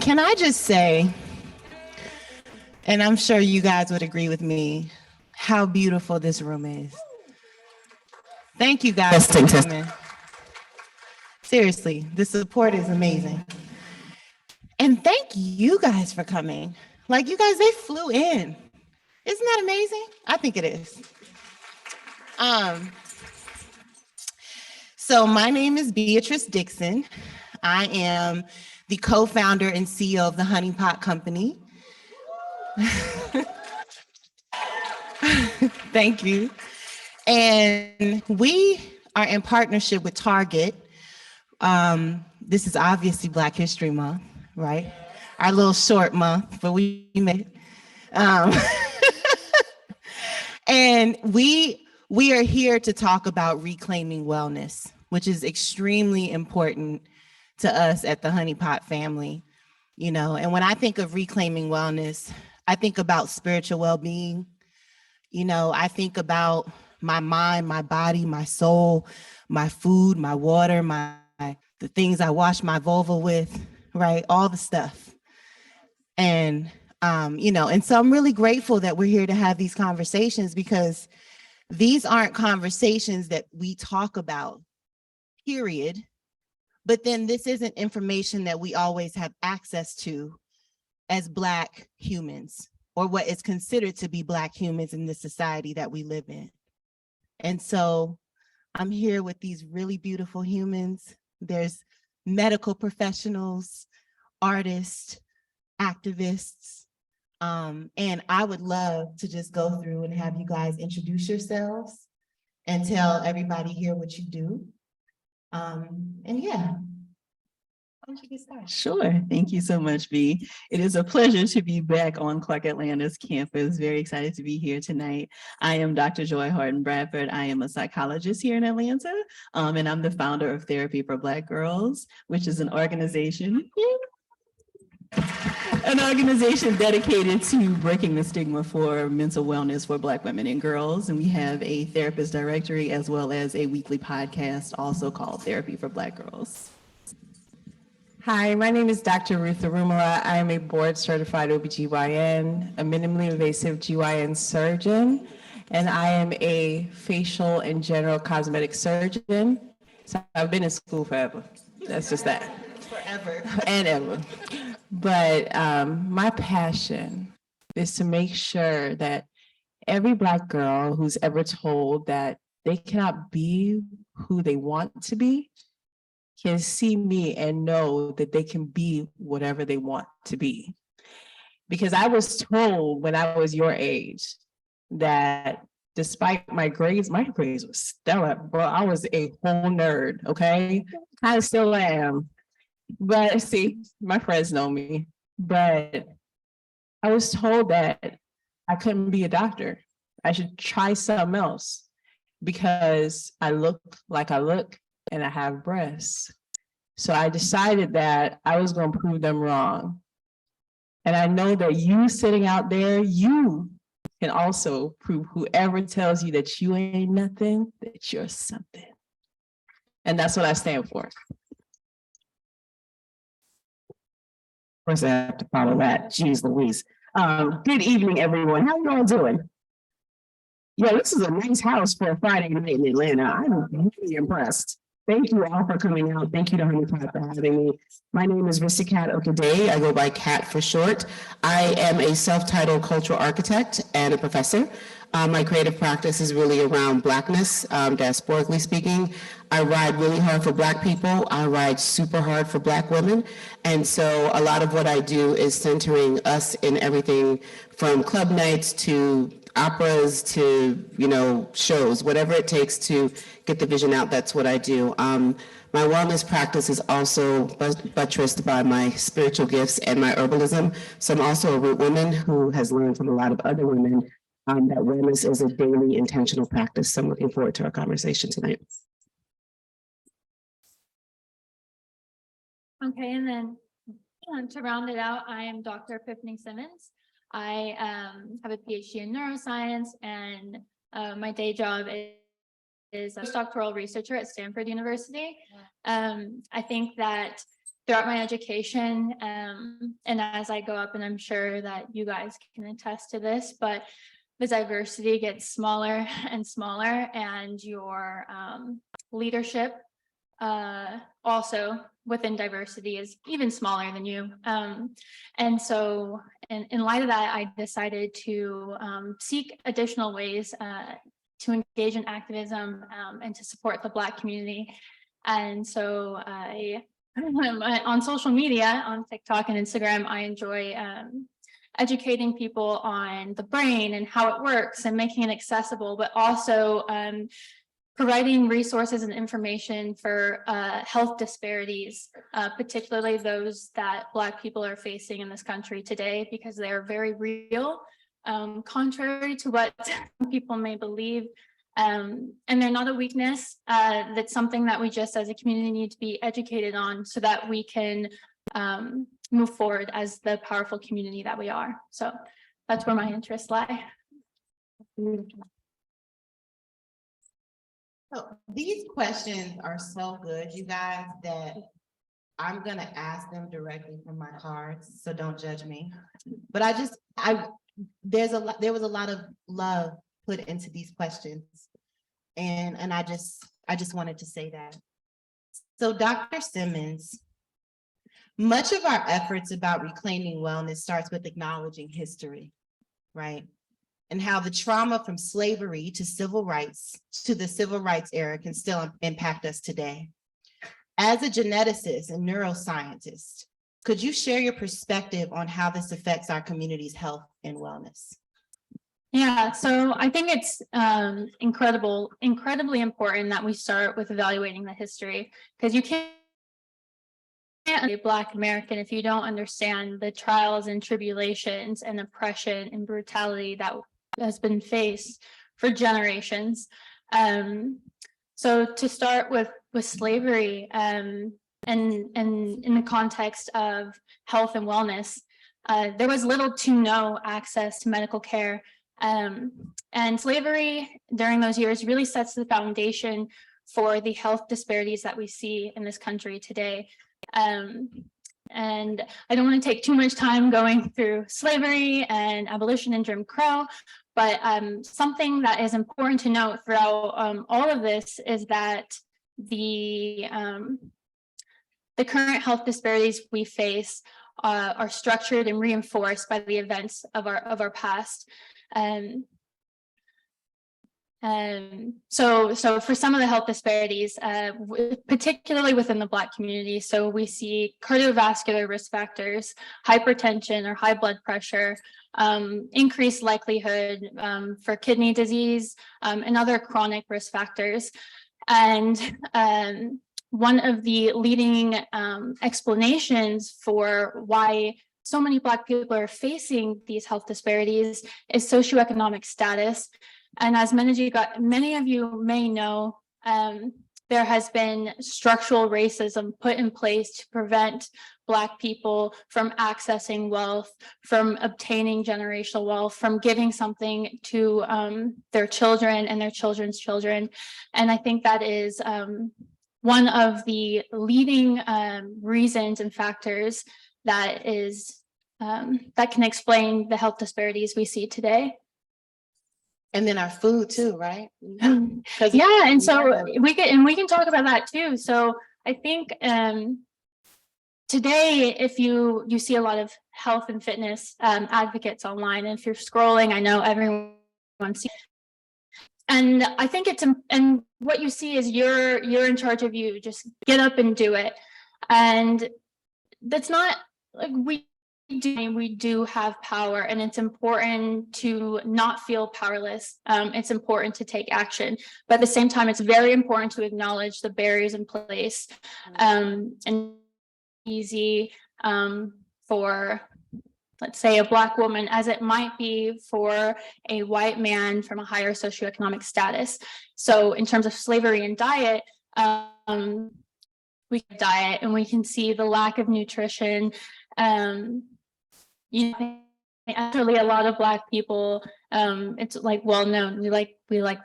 Can I just say, and I'm sure you guys would agree with me, how beautiful this room is. Thank you guys for coming. Seriously, the support is amazing. And thank you guys for coming. Like, you guys, they flew in. Isn't that amazing? I think it is. So my name is Beatrice Dixon. I am the co-founder and CEO of the Honey Pot Company. Thank you. And we are in partnership with Target. This is obviously Black History Month, right? Our little short month, but we made it. And we are here to talk about reclaiming wellness, which is extremely important to us at the Honey Pot family. You know, and when I think of reclaiming wellness, I think about spiritual well-being. You know, I think about my mind, my body, my soul, my food, my water, the things I wash my vulva with, right? All the stuff. And, you know, and so I'm really grateful that we're here to have these conversations, because these aren't conversations that we talk about, period. But then this isn't information that we always have access to as Black humans, or what is considered to be Black humans in the society that we live in. And so I'm here with these really beautiful humans. There's medical professionals, artists, activists, and I would love to just go through and have you guys introduce yourselves and tell everybody here what you do. And yeah, why don't you get started? Sure. Thank you so much, B. It is a pleasure to be back on Clark Atlanta's campus. Very excited to be here tonight. I am Dr. Joy Harden Bradford. I am a psychologist here in Atlanta, and I'm the founder of Therapy for Black Girls, which is an organization dedicated to breaking the stigma for mental wellness for Black women and girls. And we have a therapist directory as well as a weekly podcast also called Therapy for Black Girls. Hi, my name is Dr. Ruth Arumala. I am a board certified OBGYN, a minimally invasive GYN surgeon, and I am a facial and general cosmetic surgeon. So I've been in school forever. That's just that. Forever. And ever. But my passion is to make sure that every Black girl who's ever told that they cannot be who they want to be can see me and know that they can be whatever they want to be. Because I was told when I was your age that despite my grades were stellar, bro. I was a whole nerd, okay? I still am. But see, my friends know me. But I was told that I couldn't be a doctor. I should try something else because I look like I look and I have breasts. So I decided that I was going to prove them wrong. And I know that you sitting out there, you can also prove whoever tells you that you ain't nothing, that you're something. And that's what I stand for. Of course, I have to follow that. Jeez Louise. Good evening, everyone. How you all doing? Yeah, this is a nice house for a Friday night in Atlanta. I'm really impressed. Thank you all for coming out. Thank you to Honey Pot for having me. My name is Risikat Okedeyi. I go by Kat for short. I am a self-titled cultural architect and a professor. My creative practice is really around Blackness, diasporically speaking. I ride really hard for Black people. I ride super hard for Black women. And so a lot of what I do is centering us in everything from club nights to operas to, you know, shows, whatever it takes to get the vision out, that's what I do. My wellness practice is also buttressed by my spiritual gifts and my herbalism. So I'm also a root woman who has learned from a lot of other women that wellness is a daily intentional practice. So I'm looking forward to our conversation tonight. Okay, and then to round it out, I am Dr. Epiphani Simmons. I have a PhD in neuroscience, and my day job is a postdoctoral researcher at Stanford University. I think that throughout my education, and as I go up, and I'm sure that you guys can attest to this, but the diversity gets smaller and smaller, and your leadership also within diversity is even smaller than you. And so in light of that, I decided to seek additional ways to engage in activism and to support the Black community. And so on social media, on TikTok and Instagram, I enjoy educating people on the brain and how it works and making it accessible, but also providing resources and information for health disparities, particularly those that Black people are facing in this country today, because they are very real, contrary to what people may believe. And they're not a weakness. That's something that we just as a community need to be educated on so that we can move forward as the powerful community that we are. So that's where my interests lie. So these questions are so good, you guys, that I'm gonna ask them directly from my cards, so don't judge me. But there was a lot of love put into these questions, and I just wanted to say that. So Dr. Simmons, much of our efforts about reclaiming wellness starts with acknowledging history, right? And how the trauma from slavery to civil rights to the civil rights era can still impact us today. As a geneticist and neuroscientist, could you share your perspective on how this affects our community's health and wellness? Yeah, so I think it's incredibly important that we start with evaluating the history, because you can't be a Black American if you don't understand the trials and tribulations and oppression and brutality that has been faced for generations. So to start with slavery, and in the context of health and wellness, there was little to no access to medical care. And slavery during those years really sets the foundation for the health disparities that we see in this country today. And I don't want to take too much time going through slavery and abolition and Jim Crow, but something that is important to note throughout all of this is that the current health disparities we face are structured and reinforced by the events of our past. So for some of the health disparities, particularly within the Black community, so we see cardiovascular risk factors, hypertension or high blood pressure, increased likelihood for kidney disease, and other chronic risk factors. And one of the leading explanations for why so many Black people are facing these health disparities is socioeconomic status. And as many of you may know, there has been structural racism put in place to prevent Black people from accessing wealth, from obtaining generational wealth, from giving something to their children and their children's children. And I think that is one of the leading reasons and factors that can explain the health disparities we see today. And then our food too, right? Yeah, and so we can talk about that too. So I think today, if you see a lot of health and fitness advocates online, and if you're scrolling, I know everyone sees. And I think and what you see is you're in charge of you. Just get up and do it. And that's not like we do have power, and it's important to not feel powerless. It's important to take action, but at the same time, it's very important to acknowledge the barriers in place. And easy for, let's say, a Black woman as it might be for a white man from a higher socioeconomic status. So in terms of slavery and diet, we can diet and we can see the lack of nutrition. Actually, a lot of Black people, it's like well known. We like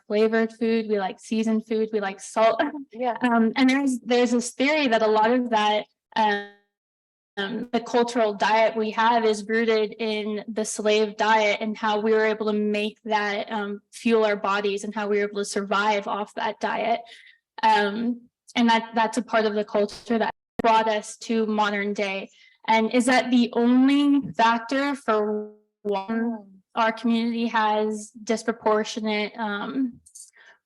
flavored food, we like seasoned food, we like salt. Yeah. And there's this theory that a lot of that the cultural diet we have is rooted in the slave diet and how we were able to make that fuel our bodies and how we were able to survive off that diet. And that's a part of the culture that brought us to modern day. And is that the only factor for why our community has disproportionate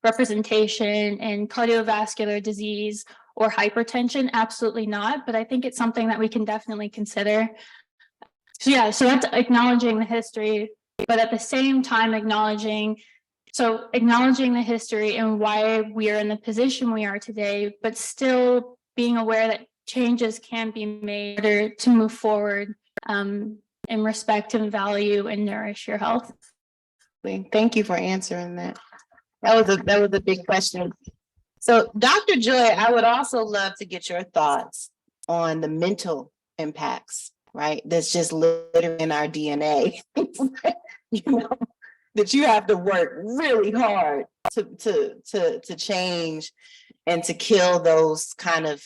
representation in cardiovascular disease or hypertension? Absolutely not, but I think it's something that we can definitely consider. So yeah, so that's acknowledging the history, but at the same time acknowledging the history and why we are in the position we are today, but still being aware that changes can be made in order to move forward and respect and value and nourish your health. Thank you for answering that. That was a big question. So, Dr. Joy, I would also love to get your thoughts on the mental impacts, right? That's just literally in our DNA. You know, that you have to work really hard to change and to kill those kind of,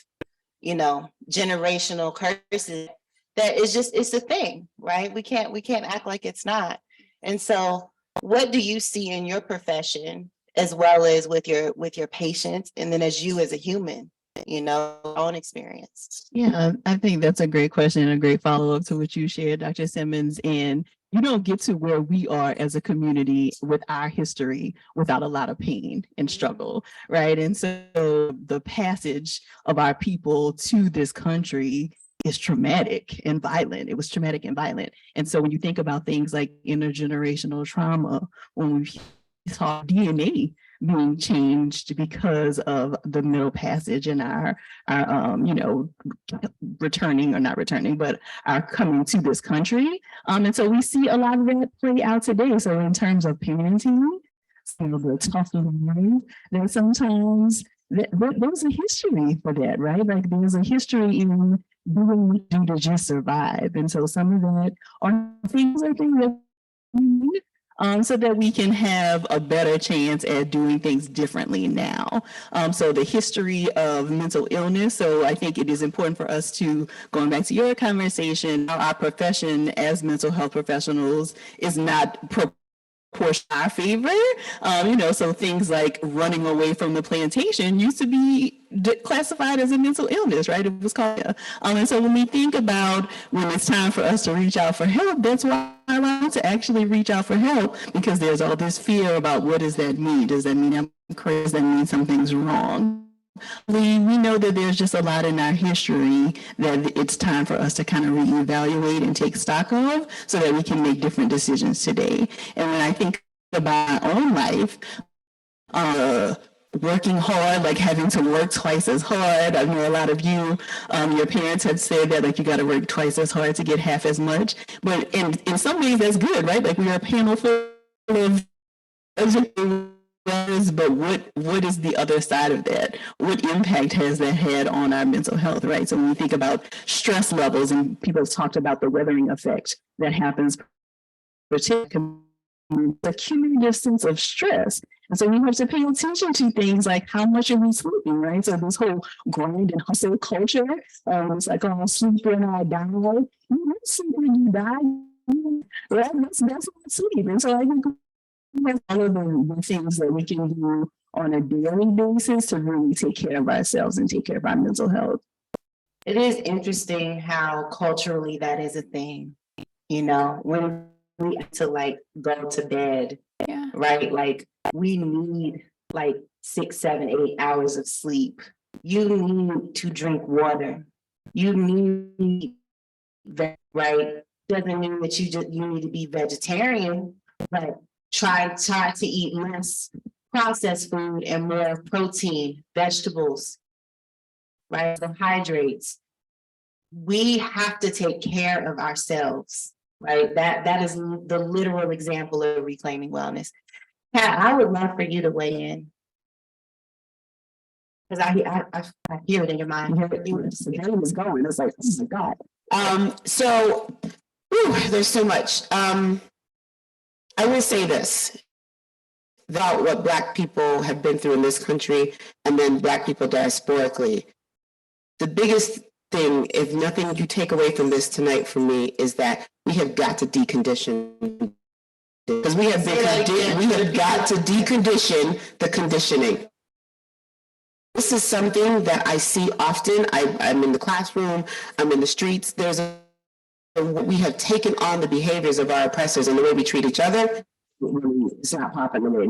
you know, generational curses. That is just, it's a thing, right? We can't act like it's not. And so, what do you see in your profession, as well as with your patients, and then as you as a human, you know, own experience? Yeah, I think that's a great question and a great follow-up to what you shared, Dr. Simmons. And you don't get to where we are as a community with our history without a lot of pain and struggle, right? And so the passage of our people to this country is traumatic and violent. It was traumatic and violent. And so when you think about things like intergenerational trauma, when we saw DNA being changed because of the Middle Passage and our you know, returning or not returning, but our coming to this country. And so we see a lot of that play out today. So in terms of parenting, some of the tough love, then sometimes there's a history for that, right? Like there's a history in doing what you do to just survive. And so some of that are things that we need so that we can have a better chance at doing things differently now. So the history of mental illness. So I think it is important for us to, going back to your conversation, our profession as mental health professionals is not our favor. You know, so things like running away from the plantation used to be classified as a mental illness, right? It was called. And so when we think about when it's time for us to reach out for help, that's why I want to actually reach out for help, because there's all this fear about what does that mean? Does that mean I'm crazy? Does that mean something's wrong? We know that there's just a lot in our history that it's time for us to kind of reevaluate and take stock of so that we can make different decisions today. And when I think about my own life, working hard, like having to work twice as hard. I know a lot of you, your parents had said that like you got to work twice as hard to get half as much. But in some ways that's good, right? Like we are a panel full of but what is the other side of that? What impact has that had on our mental health, right? So when we think about stress levels, and people have talked about the weathering effect that happens, particularly the cumulative sense of stress. And so we have to pay attention to things like how much are we sleeping, right? So this whole grind and hustle culture, it's like, oh, sleep when I die. You don't sleep when you die, right? That's not sleep. And so I think all of the things that we can do on a daily basis to really take care of ourselves and take care of our mental health. It is interesting how culturally that is a thing, you know, when we have to like go to bed, right? Like we need like 6, 7, 8 hours of sleep. You need to drink water. You need, right? Doesn't mean that you need to be vegetarian, but try to eat less processed food and more protein, vegetables, right? Carbohydrates. We have to take care of ourselves, right? That is the literal example of reclaiming wellness. Pat, I would love for you to weigh in, because I hear it in your mind. The game is going. It's like, oh my God. So there's so much. I will say this about what Black people have been through in this country, and then Black people diasporically. The biggest thing, if nothing you take away from this tonight from me, is that we have got to decondition. Because we have got to decondition the conditioning. This is something that I see often. I'm in the classroom, I'm in the streets. We have taken on the behaviors of our oppressors and the way we treat each other. It's not popping the way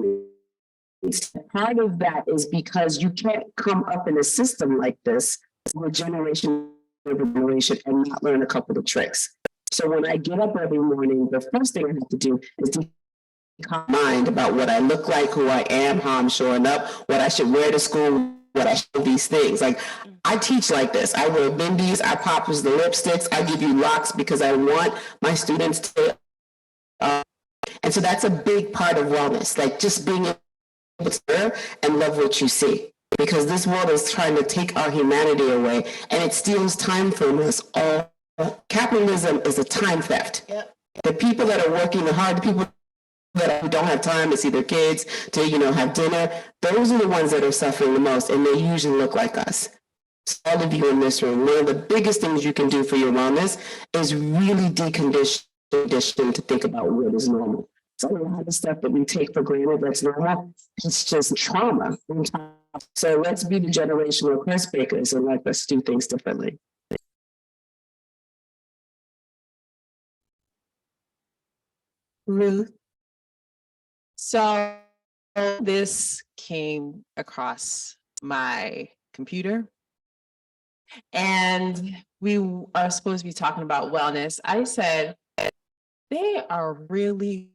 part of that is because you can't come up in a system like this with generation over generation and not learn a couple of tricks. So when I get up every morning, the first thing I have to do is calm mind about what I look like, who I am, how I'm showing up, what I should wear to school, what I should, these things. Like, I teach like this. I wear bindis, I pop with the lipsticks, I give you locks because I want my students to, and so that's a big part of wellness, like just being able to learn and love what you see. Because this world is trying to take our humanity away and it steals time from us all. Capitalism is a time theft. Yep. The people that are working hard, the people that don't have time to see their kids, to, have dinner, those are the ones that are suffering the most, and they usually look like us. So all of you in this room, one of the biggest things you can do for your wellness is really decondition to think about what is normal. So a lot of stuff that we take for granted that's normal, it's just trauma. So let's be the generational curse breakers and let's do things differently. Ruth. So this came across my computer and we are supposed to be talking about wellness. I said, they are really,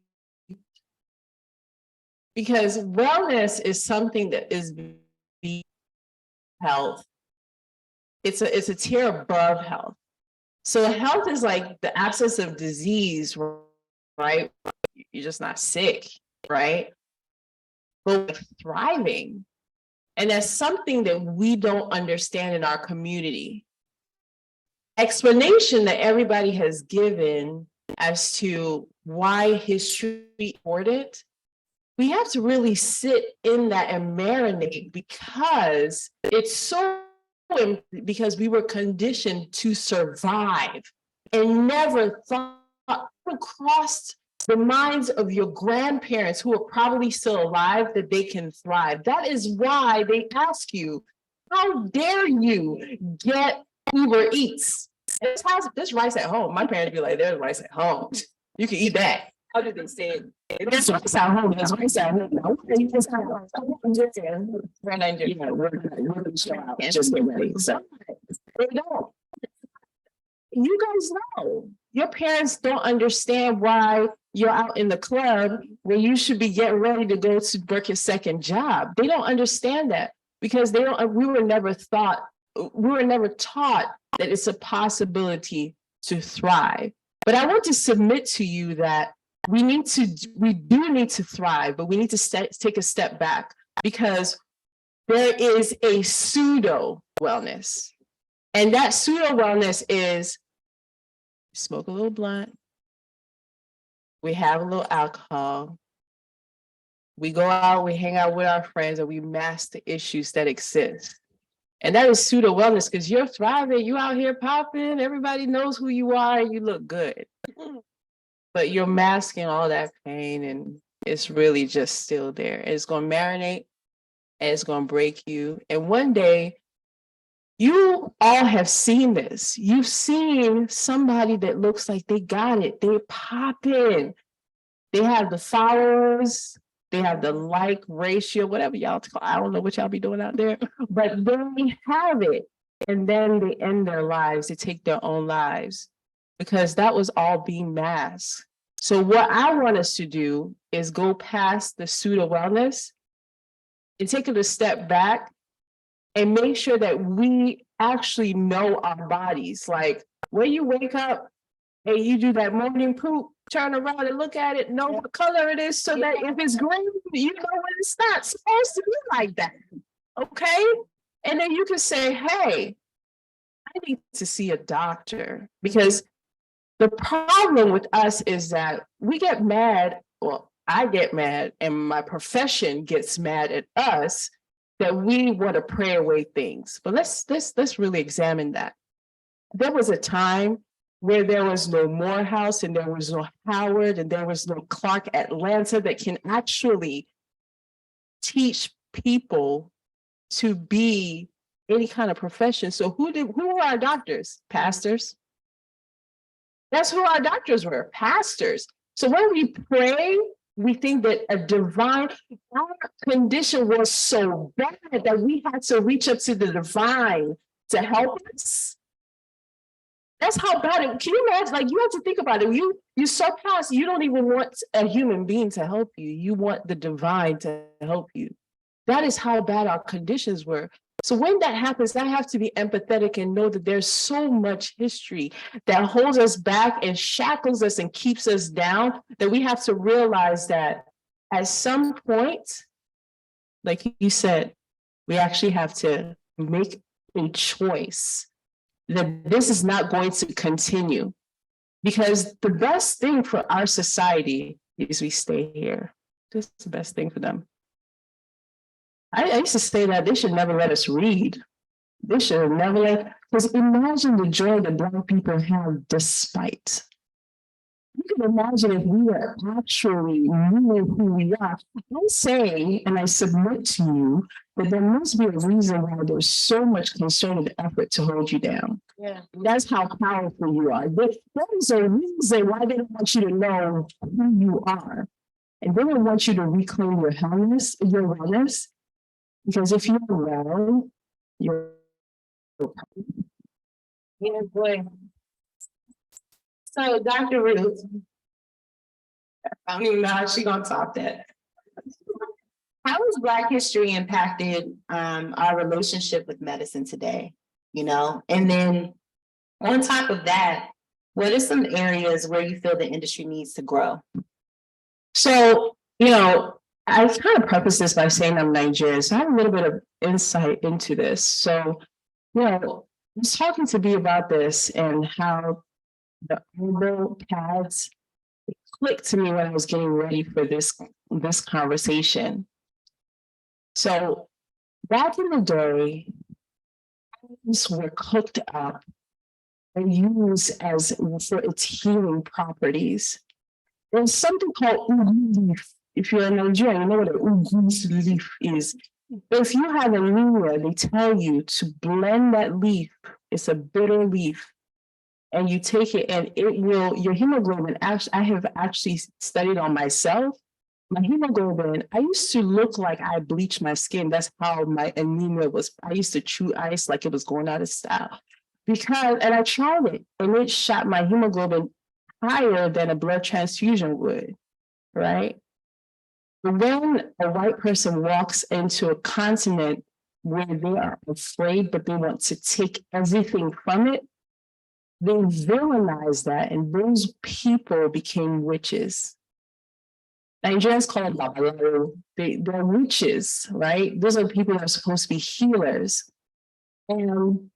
because wellness is something that is health. It's a tier above health. So health is like the absence of disease, right? You're just not sick, right? But like thriving. And that's something that we don't understand in our community. Explanation that everybody has given as to why history is important, we have to really sit in that and marinate, because it's so, because we were conditioned to survive and never thought, crossed the minds of your grandparents who are probably still alive that they can thrive. That is why they ask you, how dare you get Uber Eats? There's rice at home. My parents be like, there's rice at home. You can eat that. How did they say it? There's rice at home. There's rice at home. No, you just have we're going to show out. Just get ready. So they don't. You guys know. Your parents don't understand why you're out in the club when you should be getting ready to go to work your second job. They don't understand that because we were never taught that it's a possibility to thrive. But I want to submit to you that we do need to thrive, but we need to take a step back, because there is a pseudo wellness. And that pseudo wellness is smoke a little blunt, we have a little alcohol, we go out, we hang out with our friends, and we mask the issues that exist. And that is pseudo wellness, because you're thriving, you out here popping, everybody knows who you are, and you look good. But you're masking all that pain, and it's really just still there. And it's going to marinate, and it's going to break you. And one day, you all have seen this. You've seen somebody that looks like they got it. They're popping. They have the followers. They have the like ratio, whatever y'all call. I don't know what y'all be doing out there, but they have it. And then they end their lives. They take their own lives because that was all being masked. So what I want us to do is go past the pseudo wellness and take it a step back and make sure that we actually know our bodies. Like when you wake up and you do that morning poop, turn around and look at it, know what color it is, so that if it's green, you know when it's not supposed to be like that. Okay? And then you can say, hey, I need to see a doctor, because the problem with us is that we get mad, well, I get mad, and my profession gets mad at us that we want to pray away things. But let's really examine that. there was a time where there was no Morehouse and there was no Howard and there was no Clark Atlanta that can actually teach people to be any kind of profession. So who were our doctors? Pastors. That's who our doctors were, pastors. So when we pray, we think that our condition was so bad that we had to reach up to the divine to help us. That's how bad it. Can you imagine? Like, you have to think about it. You surpass. You don't even want a human being to help you. You want the divine to help you. That is how bad our conditions were. So when that happens, I have to be empathetic and know that there's so much history that holds us back and shackles us and keeps us down, that we have to realize that at some point, like you said, we actually have to make a choice that this is not going to continue. Because the best thing for our society is we stay here. This is the best thing for them. I used to say that they should never let us read. They should never let, because imagine the joy that Black people have despite. You can imagine if we were actually knowing who we are. I say, and I submit to you, that there must be a reason why there's so much concerted effort to hold you down. Yeah. That's how powerful you are. There is a reason why they don't want you to know who you are. And they don't want you to reclaim your wellness, because if you're well, you're. Yeah, boy. So, Dr. Ruth, I don't even know how she's gonna top that. How has Black history impacted our relationship with medicine today? You know, and then on top of that, what are some areas where you feel the industry needs to grow? So, you know, I kind of preface this by saying I'm Nigerian, so I have a little bit of insight into this. So, you know, I was talking to B about this and how the herbal paths clicked to me when I was getting ready for this conversation. So back in the day, these were cooked up and used as for its healing properties. There's something called ugu leaf. If you're a Nigerian, you know what an ugu leaf is. If you have anemia, they tell you to blend that leaf. It's a bitter leaf. And you take it and it will, your hemoglobin, I have actually studied on myself. My hemoglobin, I used to look like I bleached my skin. That's how my anemia was. I used to chew ice like it was going out of style. And I tried it and it shot my hemoglobin higher than a blood transfusion would, right? But when a white person walks into a continent where they are afraid, but they want to take everything from it, they villainized that, and those people became witches. Nigerians call it babalawo. They're witches, right? Those are people that are supposed to be healers. And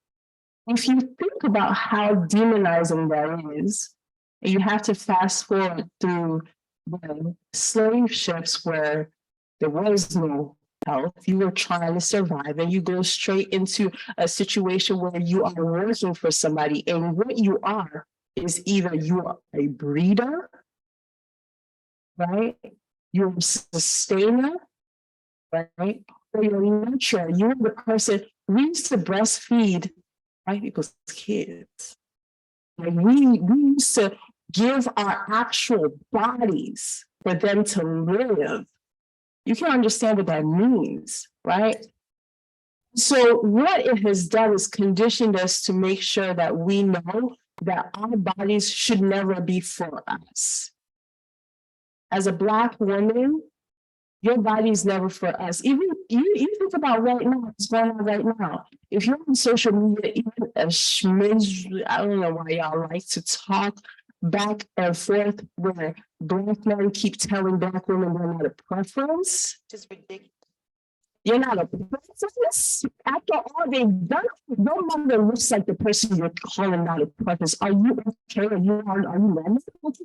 if you think about how demonizing that is, and you have to fast forward through the slave ships where there was no health, you were trying to survive, and you go straight into a situation where you are working for somebody, and what you are is either you are a breeder, right? You're a sustainer, right? Or you're a nurturer. You're the person. We used to breastfeed white people's kids. Like we used to give our actual bodies for them to live. You can understand what that means, right? So what it has done is conditioned us to make sure that we know that our bodies should never be for us. As a Black woman, your body is never for us. Even you think about right now, what's going on right now. If you're on social media, even a smidge, I don't know why y'all like to talk back and forth where Black men keep telling Black women they're not a preference. Just ridiculous. You're not a preference. After all they've done, no mother looks like the person you're calling not a preference. Are you okay? Are you normal?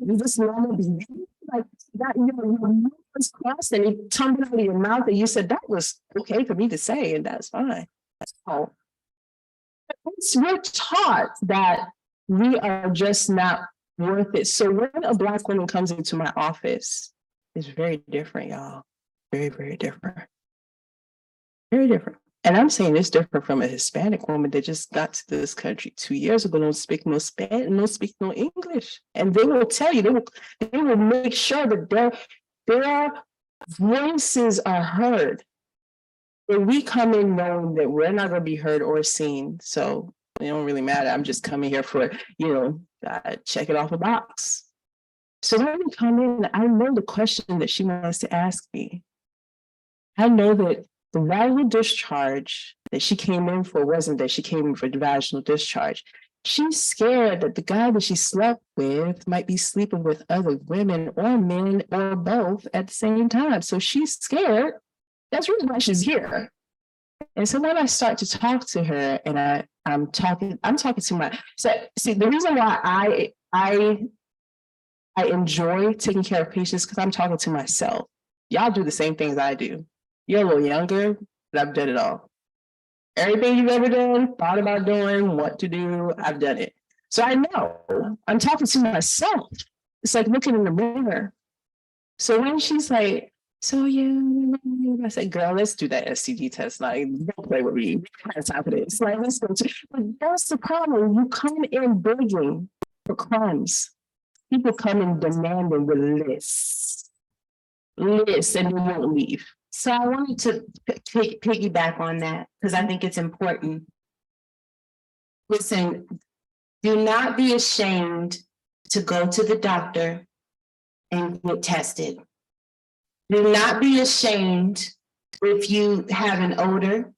Is this normal behavior? Like that, your nose was crossed and it tumbled out of your mouth and you said that was okay for me to say, and that's fine. So we're taught that we are just not worth it. So when a Black woman comes into my office, it's very different, y'all. Very, very different. Very different. And I'm saying it's different from a Hispanic woman that just got to this country 2 years ago, don't speak no Spanish, don't speak no English. And they will tell you, they will make sure that their voices are heard. And we come in knowing that we're not going to be heard or seen. So it don't really matter. I'm just coming here for, check it off a box. So when we come in, I know the question that she wants to ask me. I know that the vaginal discharge that she came in for wasn't that she came in for the vaginal discharge. She's scared that the guy that she slept with might be sleeping with other women or men or both at the same time. So she's scared. That's really why she's here. And so when I start to talk to her and I'm talking to my, so see, the reason why I enjoy taking care of patients because I'm talking to myself. Y'all do the same things I do. You're a little younger, but I've done it all. Everything you've ever done, thought about doing, what to do, I've done it. So I know I'm talking to myself. It's like looking in the mirror. So when she's like, so yeah, I said, girl, let's do that STD test. Like, don't play with me. On top of this. Like, let's go to, but that's the problem. You come in begging for crumbs. People come in demanding with lists, and they won't leave. So I wanted to piggyback on that because I think it's important. Listen, do not be ashamed to go to the doctor and get tested. Do not be ashamed if you have an odor,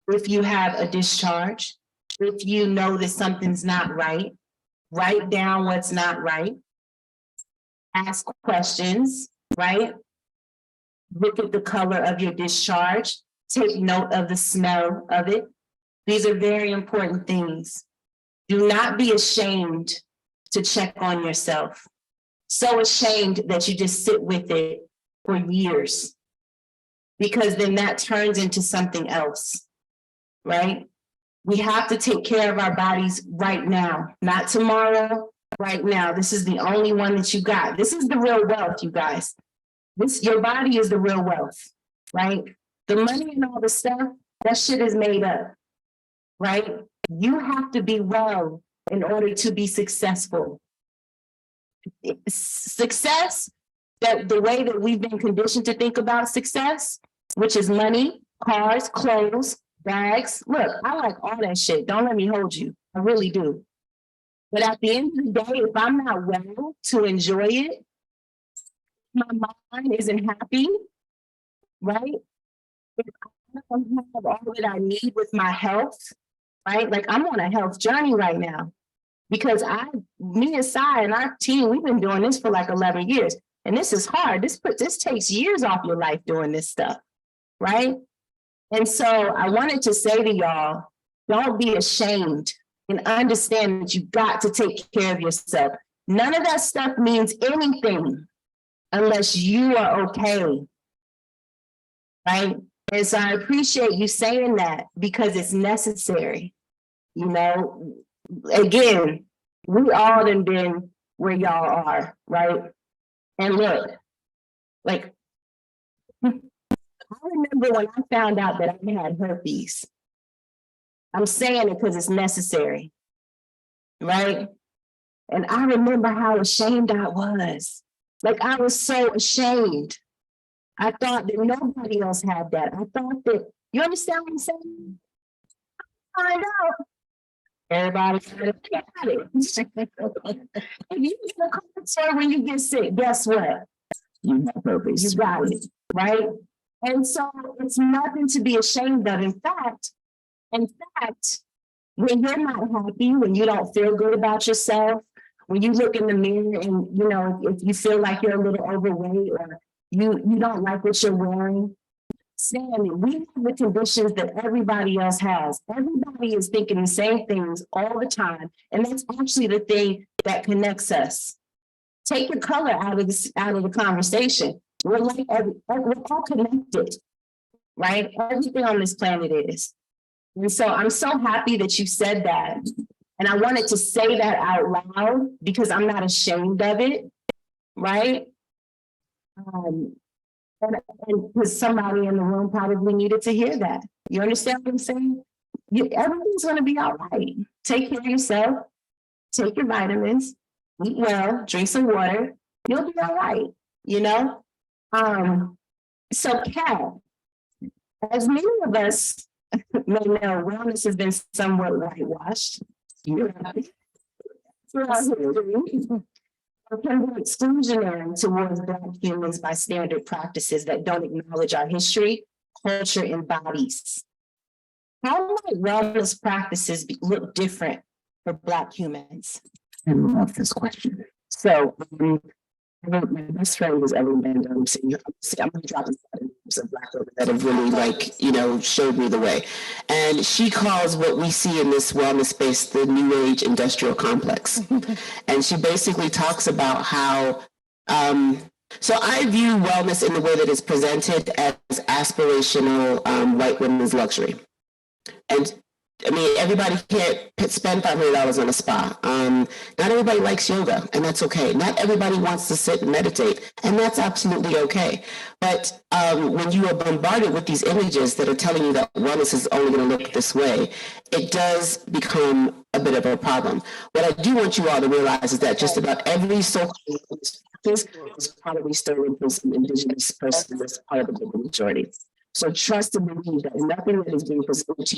if you have a discharge, if you know that something's not right. Write down what's not right. Ask questions, right? Look at the color of your discharge. Take note of the smell of it. These are very important things. Do not be ashamed to check on yourself. So ashamed that you just sit with it for years, because then that turns into something else, right? We have to take care of our bodies right now, not tomorrow, right now. This is the only one that you got. This is the real wealth, you guys. Your body is the real wealth, right? The money and all the stuff, that shit is made up, right? You have to be well in order to be successful. Success, that the way that we've been conditioned to think about success, which is money, cars, clothes, bags. Look, I like all that shit. Don't let me hold you. I really do. But at the end of the day, if I'm not well to enjoy it, my mind isn't happy, right? If I don't have all that I need with my health, right? Like I'm on a health journey right now because me and Sai and our team, we've been doing this for like 11 years. And this is hard. This takes years off your life doing this stuff, right? And so I wanted to say to y'all, don't be ashamed and understand that you got to take care of yourself. None of that stuff means anything unless you are okay, right? And so I appreciate you saying that because it's necessary. You know, again, we all done been where y'all are, right? And look, like, I remember when I found out that I had herpes. I'm saying it because it's necessary, right? And I remember how ashamed I was. Like, I was so ashamed. I thought that nobody else had that. I thought that, you understand what I'm saying? Find out. Everybody got it. If you get a concern when you get sick, guess what? You have herpes. You got it, right? And so it's nothing to be ashamed of. In fact, when you're not happy, when you don't feel good about yourself, when you look in the mirror and, you know, if you feel like you're a little overweight or you don't like what you're wearing, Sammy, we have the conditions that everybody else has. Everybody is thinking the same things all the time. And that's actually the thing that connects us. Take your color out of the conversation. We're all connected, right? Everything on this planet is. And so I'm so happy that you said that. And I wanted to say that out loud because I'm not ashamed of it, right? And because somebody in the room probably needed to hear that. You understand what I'm saying? Everything's going to be all right. Take care of yourself, take your vitamins, eat well, drink some water. You'll be all right, you know? So Kat, as many of us may know, wellness has been somewhat whitewashed. Throughout history, it can be exclusionary towards Black humans by standard practices that don't acknowledge our history, culture, and bodies. How might wellness practices look different for Black humans? I love this question. So, my best friend was Evelyn Van Dam. I'm going to drop some Black women that have really, like, you know, showed me the way. And she calls what we see in this wellness space the New Age industrial complex. And she basically talks about how, so I view wellness in the way that it's presented as aspirational white women's luxury. And I mean, everybody can't spend $500 on a spa. Not everybody likes yoga, and that's okay. Not everybody wants to sit and meditate, and that's absolutely okay. But when you are bombarded with these images that are telling you that wellness is only going to look this way, it does become a bit of a problem. What I do want you all to realize is that just about every so-called practice is probably stolen from some indigenous person that's part of the global majority. So trust and believe that nothing that is being presented to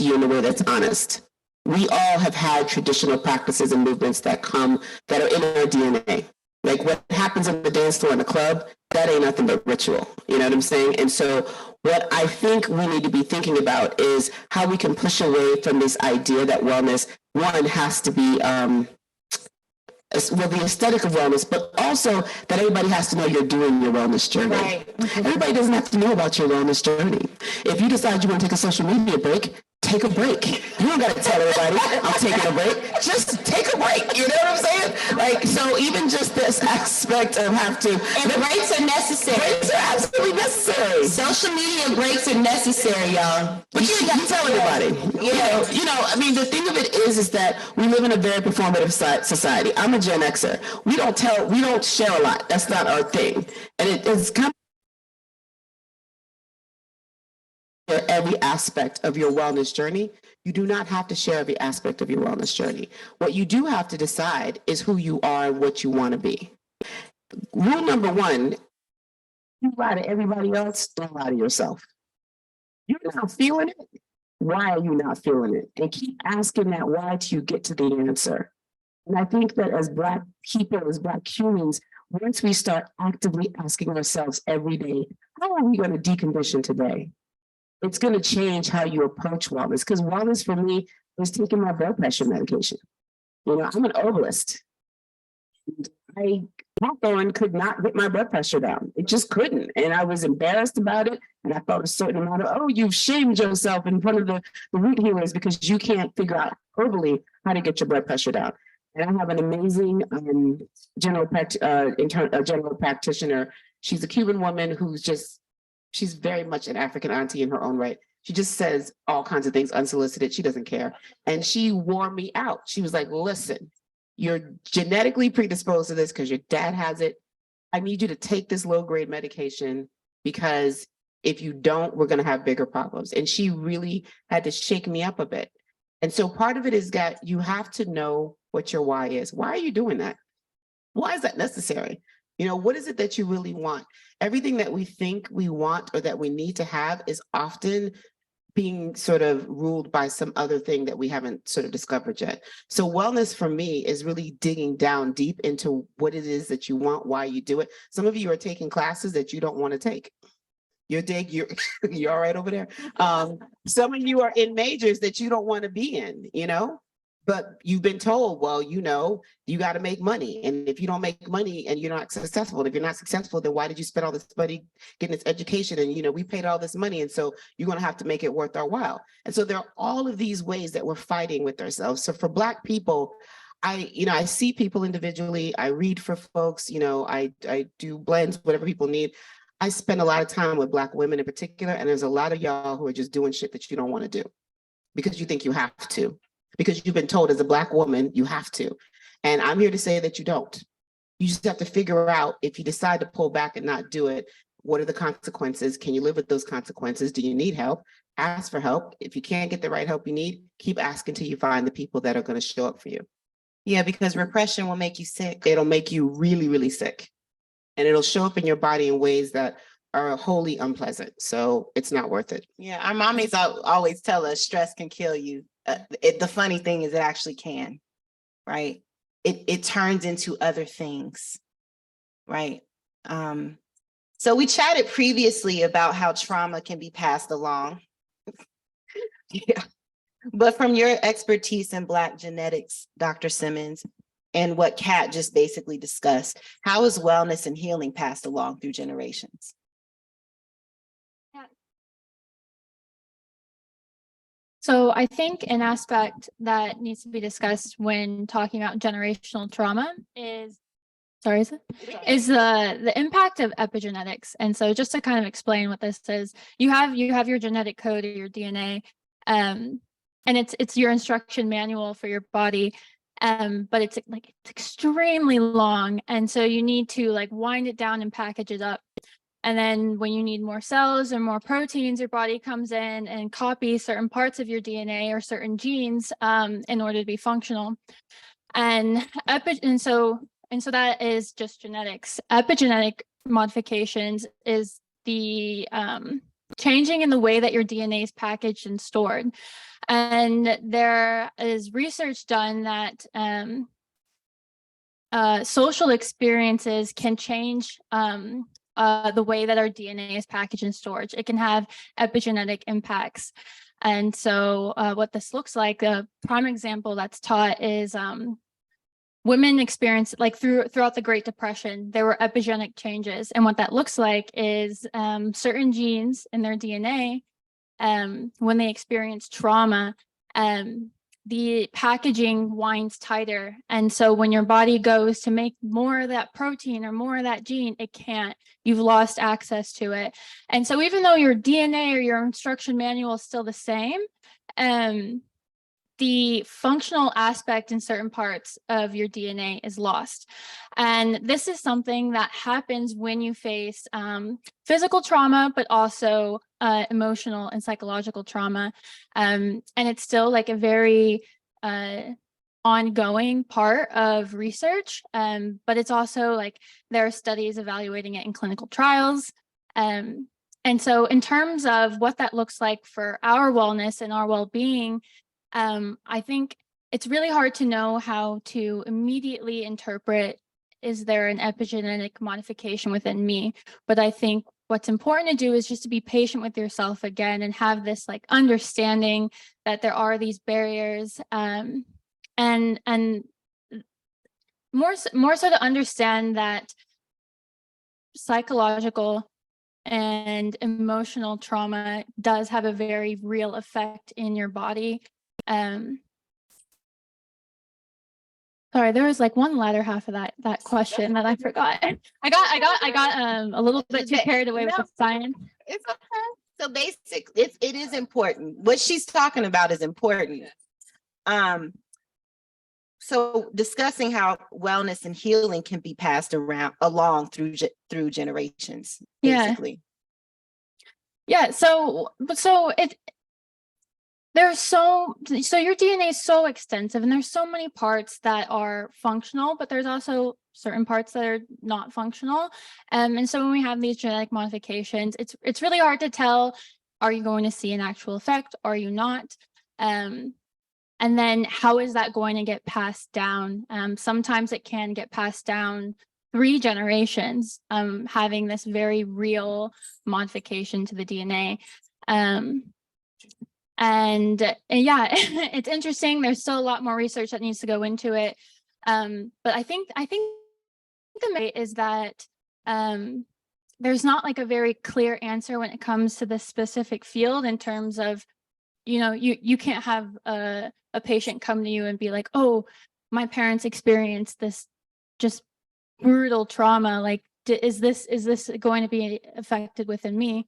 you in a way that's honest. We all have had traditional practices and movements that are in our DNA. Like what happens in the dance floor in the club, that ain't nothing but ritual. You know what I'm saying? And so what I think we need to be thinking about is how we can push away from this idea that wellness, one, has to be the aesthetic of wellness, but also that everybody has to know you're doing your wellness journey. Right. Everybody doesn't have to know about your wellness journey. If you decide you want to take a social media break, take a break. You don't got to tell everybody I'm taking a break. Just take a break. You know what I'm saying? Like, so even just this aspect of have to. And breaks are necessary. Breaks are absolutely necessary. Social media breaks are necessary, y'all. But you ain't got to tell everybody. Yeah. You know, I mean, the thing of it is that we live in a very performative society. I'm a Gen Xer. We don't share a lot. That's not our thing. And it's kind of every aspect of your wellness journey. You do not have to share every aspect of your wellness journey. What you do have to decide is who you are and what you want to be. Rule number one, you lie to everybody else, don't lie to yourself. You're not feeling it. Why are you not feeling it? And keep asking that why till you get to the answer. And I think that as Black people, as Black humans, once we start actively asking ourselves every day, how are we going to decondition today? It's going to change how you approach wellness, because wellness for me is taking my blood pressure medication. You know, I'm an herbalist. Hawthorne could not get my blood pressure down. It just couldn't. And I was embarrassed about it. And I felt a certain amount of, oh, you've shamed yourself in front of the root healers because you can't figure out herbally how to get your blood pressure down. And I have an amazing general practitioner. She's a Cuban woman who's she's very much an African auntie in her own right. She just says all kinds of things unsolicited. She doesn't care. And she wore me out. She was like, listen, you're genetically predisposed to this because your dad has it. I need you to take this low-grade medication because if you don't, we're going to have bigger problems. And she really had to shake me up a bit. And so part of it is that you have to know what your why is. Why are you doing that? Why is that necessary? You know, what is it that you really want? Everything that we think we want or that we need to have is often being sort of ruled by some other thing that we haven't sort of discovered yet. So wellness for me is really digging down deep into what it is that you want, why you do it. Some of you are taking classes that you don't want to take. You're all right over there. Some of you are in majors that you don't want to be in, you know? But you've been told, well, you know, you got to make money. And if you don't make money and you're not successful, and if you're not successful, then why did you spend all this money getting this education? And, you know, we paid all this money. And so you're going to have to make it worth our while. And so there are all of these ways that we're fighting with ourselves. So for Black people, I see people individually. I read for folks, you know, I do blends, whatever people need. I spend a lot of time with Black women in particular, and there's a lot of y'all who are just doing shit that you don't want to do because you think you have to, because you've been told as a Black woman, you have to. And I'm here to say that you don't. You just have to figure out, if you decide to pull back and not do it, what are the consequences? Can you live with those consequences? Do you need help? Ask for help. If you can't get the right help you need, keep asking till you find the people that are going to show up for you. Yeah, because repression will make you sick. It'll make you really, really sick. And it'll show up in your body in ways that are wholly unpleasant. So it's not worth it. Yeah, our mommies always tell us stress can kill you. The funny thing is it actually can, right? It turns into other things, right? So we chatted previously about how trauma can be passed along. Yeah. But from your expertise in Black genetics, Dr. Simmons, and what Kat just basically discussed, how is wellness and healing passed along through generations? So I think an aspect that needs to be discussed when talking about generational trauma is the impact of epigenetics. And so just to kind of explain what this is, you have your genetic code or your DNA, and it's your instruction manual for your body. But it's extremely long. And so you need to like wind it down and package it up. And then when you need more cells or more proteins, your body comes in and copies certain parts of your DNA or certain genes in order to be functional. And so that is just genetics. Epigenetic modifications is the changing in the way that your DNA is packaged and stored. And there is research done that social experiences can change the way that our DNA is packaged and stored. It can have epigenetic impacts. And so what this looks like, a prime example that's taught is women experience, like throughout the Great Depression, there were epigenetic changes. And what that looks like is certain genes in their DNA, when they experience trauma, the packaging winds tighter. And so when your body goes to make more of that protein or more of that gene, it can't. You've lost access to it. And so even though your DNA or your instruction manual is still the same, the functional aspect in certain parts of your DNA is lost. And this is something that happens when you face physical trauma, but also emotional and psychological trauma. And it's still like a very ongoing part of research, but it's also like there are studies evaluating it in clinical trials. And so in terms of what that looks like for our wellness and our well-being, I think it's really hard to know how to immediately interpret, is there an epigenetic modification within me? But I think what's important to do is just to be patient with yourself again and have this like understanding that there are these barriers, and more so to understand that psychological and emotional trauma does have a very real effect in your body. Sorry, there was like one latter half of that question that I forgot. I got a little bit too carried away with the science. It's okay. So it is important. What she's talking about is important. So discussing how wellness and healing can be passed along through generations, basically. Yeah. So your DNA is so extensive, and there's so many parts that are functional, but there's also certain parts that are not functional. And so when we have these genetic modifications, it's really hard to tell, are you going to see an actual effect? Are you not? And then how is that going to get passed down? Sometimes it can get passed down 3 generations, having this very real modification to the DNA. And yeah, it's interesting. There's still a lot more research that needs to go into it. But I think the main is that there's not like a very clear answer when it comes to this specific field, in terms of, you can't have a patient come to you and be like, oh, my parents experienced this just brutal trauma. Like is this going to be affected within me?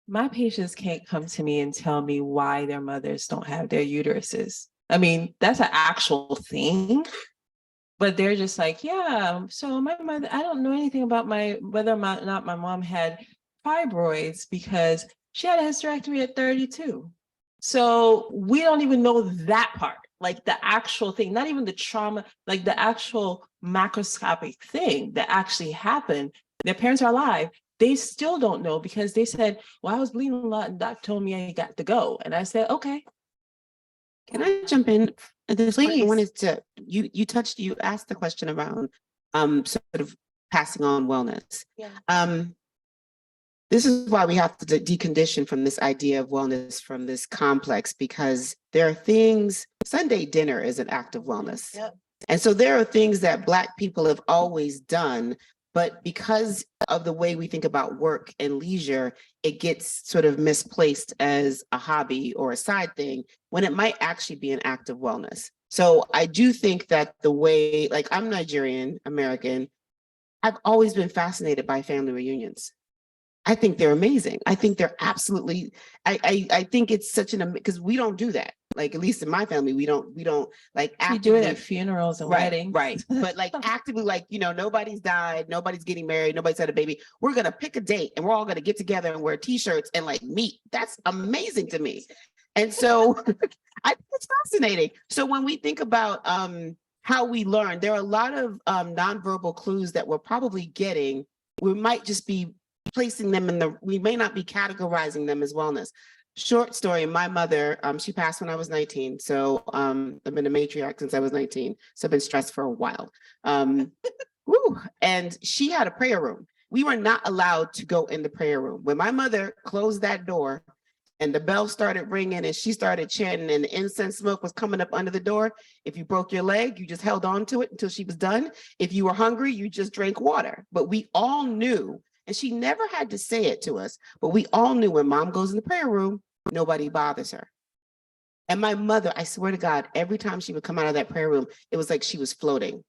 My patients can't come to me and tell me why their mothers don't have their uteruses. I mean, that's an actual thing, but they're just like, yeah, so my mother, I don't know anything about whether or not my mom had fibroids because she had a hysterectomy at 32. So we don't even know that part, like the actual thing, not even the trauma, like the actual macroscopic thing that actually happened. Their parents are alive. They still don't know because they said, well, I was bleeding a lot and doc told me I got to go. And I said, okay. Can I jump in? This one, I Please. wanted to, you asked the question around sort of passing on wellness. Yeah. This is why we have to decondition from this idea of wellness, from this complex, because there are things, Sunday dinner is an act of wellness. Yep. And so there are things that Black people have always done, but because of the way we think about work and leisure, it gets sort of misplaced as a hobby or a side thing when it might actually be an act of wellness. So I do think that the way, like I'm Nigerian American, I've always been fascinated by family reunions. I think they're amazing. I think they're absolutely, I think it's such because we don't do that. Like, at least in my family, we don't like We actively do it at funerals and weddings. Right. But like actively, like, nobody's died, nobody's getting married, nobody's had a baby. We're going to pick a date and we're all going to get together and wear t-shirts and like meet. That's amazing to me. And so I think it's fascinating. So when we think about how we learn, there are a lot of nonverbal clues that we're probably getting. We might just be placing them we may not be categorizing them as wellness. Short story, my mother, she passed when I was 19. So I've been a matriarch since I was 19. So I've been stressed for a while. And she had a prayer room. We were not allowed to go in the prayer room. When my mother closed that door and the bell started ringing and she started chanting and the incense smoke was coming up under the door, if you broke your leg, you just held on to it until she was done. If you were hungry, you just drank water. But we all knew, and she never had to say it to us, but we all knew when mom goes in the prayer room, nobody bothers her. And my mother, I swear to God, every time she would come out of that prayer room, it was like she was floating.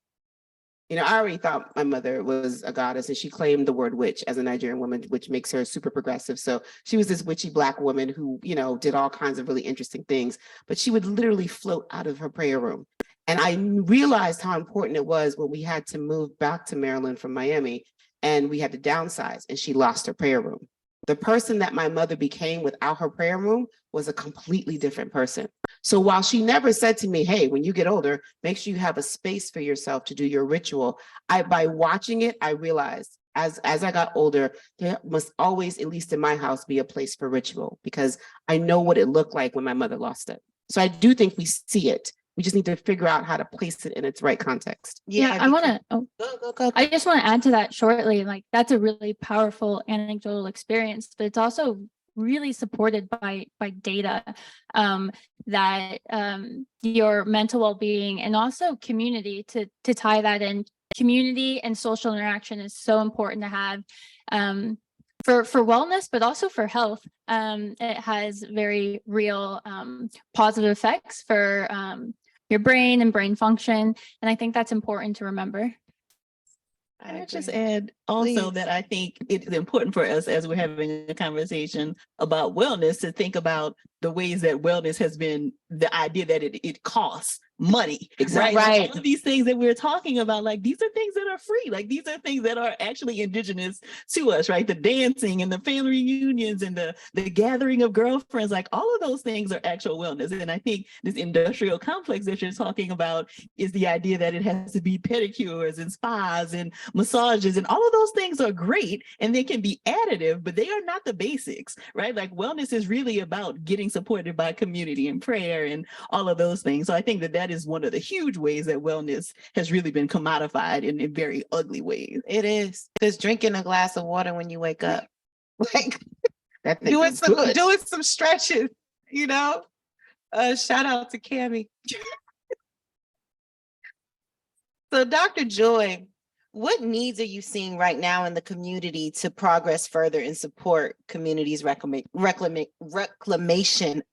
I already thought my mother was a goddess, and she claimed the word witch as a Nigerian woman, which makes her super progressive. So she was this witchy Black woman who, did all kinds of really interesting things, but she would literally float out of her prayer room. And I realized how important it was when we had to move back to Maryland from Miami and we had to downsize, and she lost her prayer room. The person that my mother became without her prayer room was a completely different person. So while she never said to me, hey, when you get older, make sure you have a space for yourself to do your ritual, by watching it, I realized as I got older, there must always, at least in my house, be a place for ritual, because I know what it looked like when my mother lost it. So I do think we see it. We just need to figure out how to place it in its right context. Yeah, I want to. Go. I just want to add to that shortly. Like, that's a really powerful anecdotal experience, but it's also really supported by data that your mental well-being and also community, to tie that in. Community and social interaction is so important to have for wellness, but also for health. It has very real positive effects for your brain and brain function. And I think that's important to remember. Can I just add also that I think it's important for us, as we're having a conversation about wellness, to think about the ways that wellness has been, the idea that it costs money. Exactly. Right. All of these things that we're talking about, like, these are things that are free. Like, these are things that are actually indigenous to us, right? The dancing and the family reunions and the gathering of girlfriends, like all of those things are actual wellness. And I think this industrial complex that you're talking about is the idea that it has to be pedicures and spas and massages, and all of those things are great and they can be additive, but they are not the basics, right? Like, wellness is really about getting supported by community and prayer and all of those things. So I think that is one of the huge ways that wellness has really been commodified in very ugly ways. It is, because drinking a glass of water when you wake up, like That doing some stretches, shout out to Cammie. So Dr. Joy, what needs are you seeing right now in the community to progress further and support communities' reclamation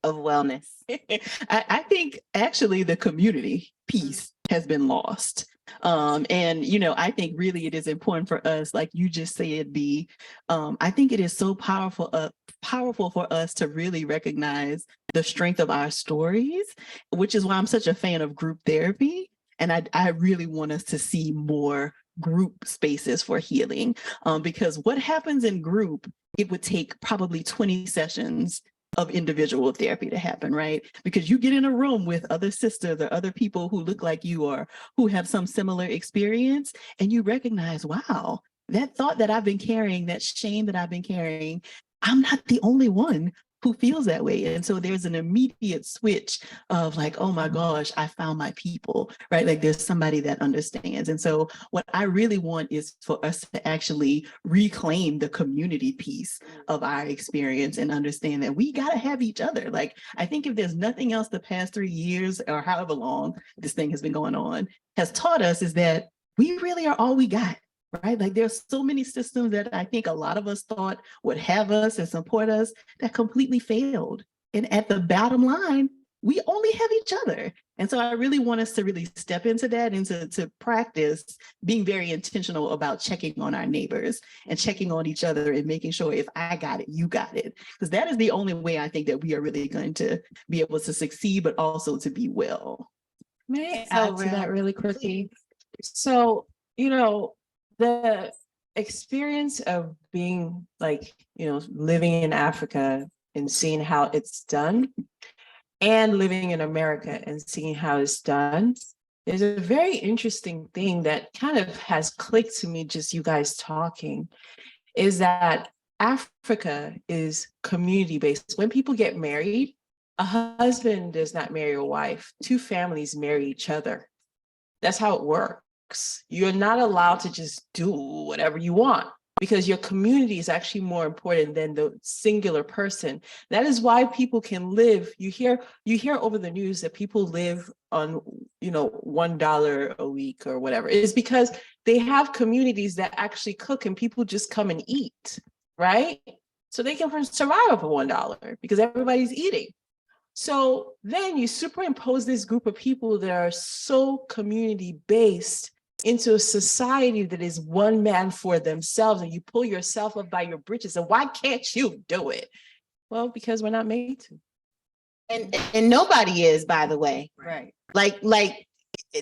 of wellness? I think actually the community piece has been lost. And, I think really it is important for us, like you just said, B, I think it is so powerful for us to really recognize the strength of our stories, which is why I'm such a fan of group therapy. And I really want us to see more group spaces for healing, because what happens in group, it would take probably 20 sessions of individual therapy to happen, right? Because you get in a room with other sisters or other people who look like you or who have some similar experience, and you recognize, wow, that thought that I've been carrying, that shame that I've been carrying, I'm not the only one who feels that way. And so there's an immediate switch of like, oh my gosh, I found my people, right? Like there's somebody that understands. And so what I really want is for us to actually reclaim the community piece of our experience and understand that we got to have each other. Like, I think if there's nothing else the past 3 years or however long this thing has been going on has taught us, is that we really are all we got. Right? Like there's so many systems that I think a lot of us thought would have us and support us that completely failed. And at the bottom line, we only have each other. And so I really want us to really step into that and to practice being very intentional about checking on our neighbors and checking on each other and making sure if I got it, you got it. Because that is the only way I think that we are really going to be able to succeed, but also to be well. May I add to that really quickly? So, the experience of being living in Africa and seeing how it's done, and living in America and seeing how it's done, there's a very interesting thing that kind of has clicked to me, just you guys talking, is that Africa is community-based. When people get married, a husband does not marry a wife. Two families marry each other. That's how it works. You're not allowed to just do whatever you want, because your community is actually more important than the singular person. That is why people can live. You hear over the news that people live on, $1 a week or whatever. It's because they have communities that actually cook and people just come and eat, right? So they can survive off of $1 because everybody's eating. So then you superimpose this group of people that are so community-based into a society that is one man for themselves, and you pull yourself up by your britches. And why can't you do it? Well, because we're not made to. And nobody is, by the way. Right. Like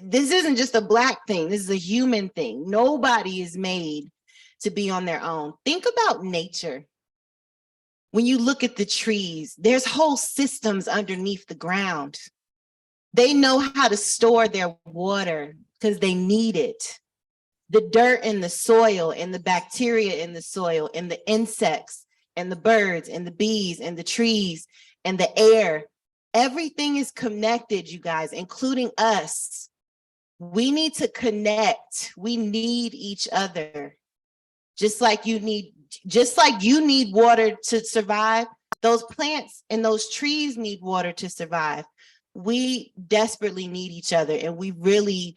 this isn't just a Black thing. This is a human thing. Nobody is made to be on their own. Think about nature. When you look at the trees, there's whole systems underneath the ground. They know how to store their water because they need it. The dirt in the soil and the bacteria in the soil and the insects and the birds and the bees and the trees and the air, everything is connected, you guys, including us. We need to connect. We need each other. Just like you need water to survive, those plants and those trees need water to survive. We desperately need each other, and we really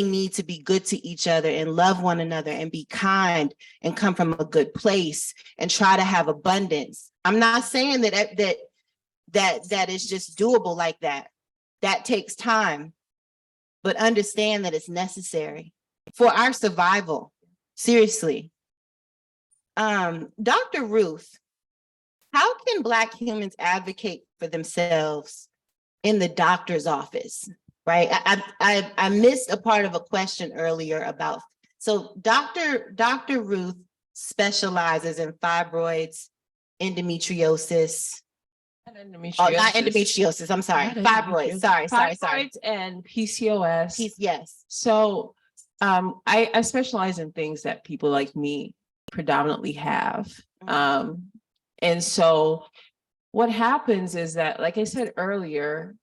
need to be good to each other and love one another and be kind and come from a good place and try to have abundance. I'm not saying that is just doable like that. That takes time, but understand that it's necessary for our survival. Seriously. Dr. Ruth, how can Black humans advocate for themselves in the doctor's office? Right. I missed a part of a question earlier about, so Dr. Ruth specializes in fibroids, endometriosis. Not endometriosis. I'm sorry. Fibroids. Sorry. Fibroids and PCOS. Yes. So I specialize in things that people like me predominantly have. And so what happens is that, like I said earlier,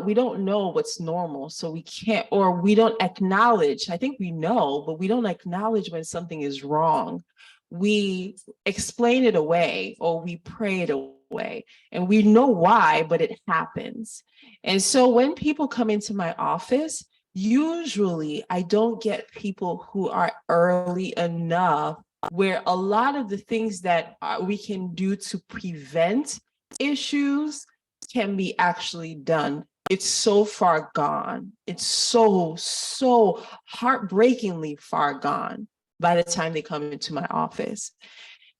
we don't know what's normal, so we can't, or we don't acknowledge. I think we know, but we don't acknowledge when something is wrong. We explain it away, or we pray it away, and we know why, but it happens. And so when people come into my office, usually I don't get people who are early enough where a lot of the things that we can do to prevent issues can be actually done. it's so far gone. It's so heartbreakingly far gone by the time they come into my office.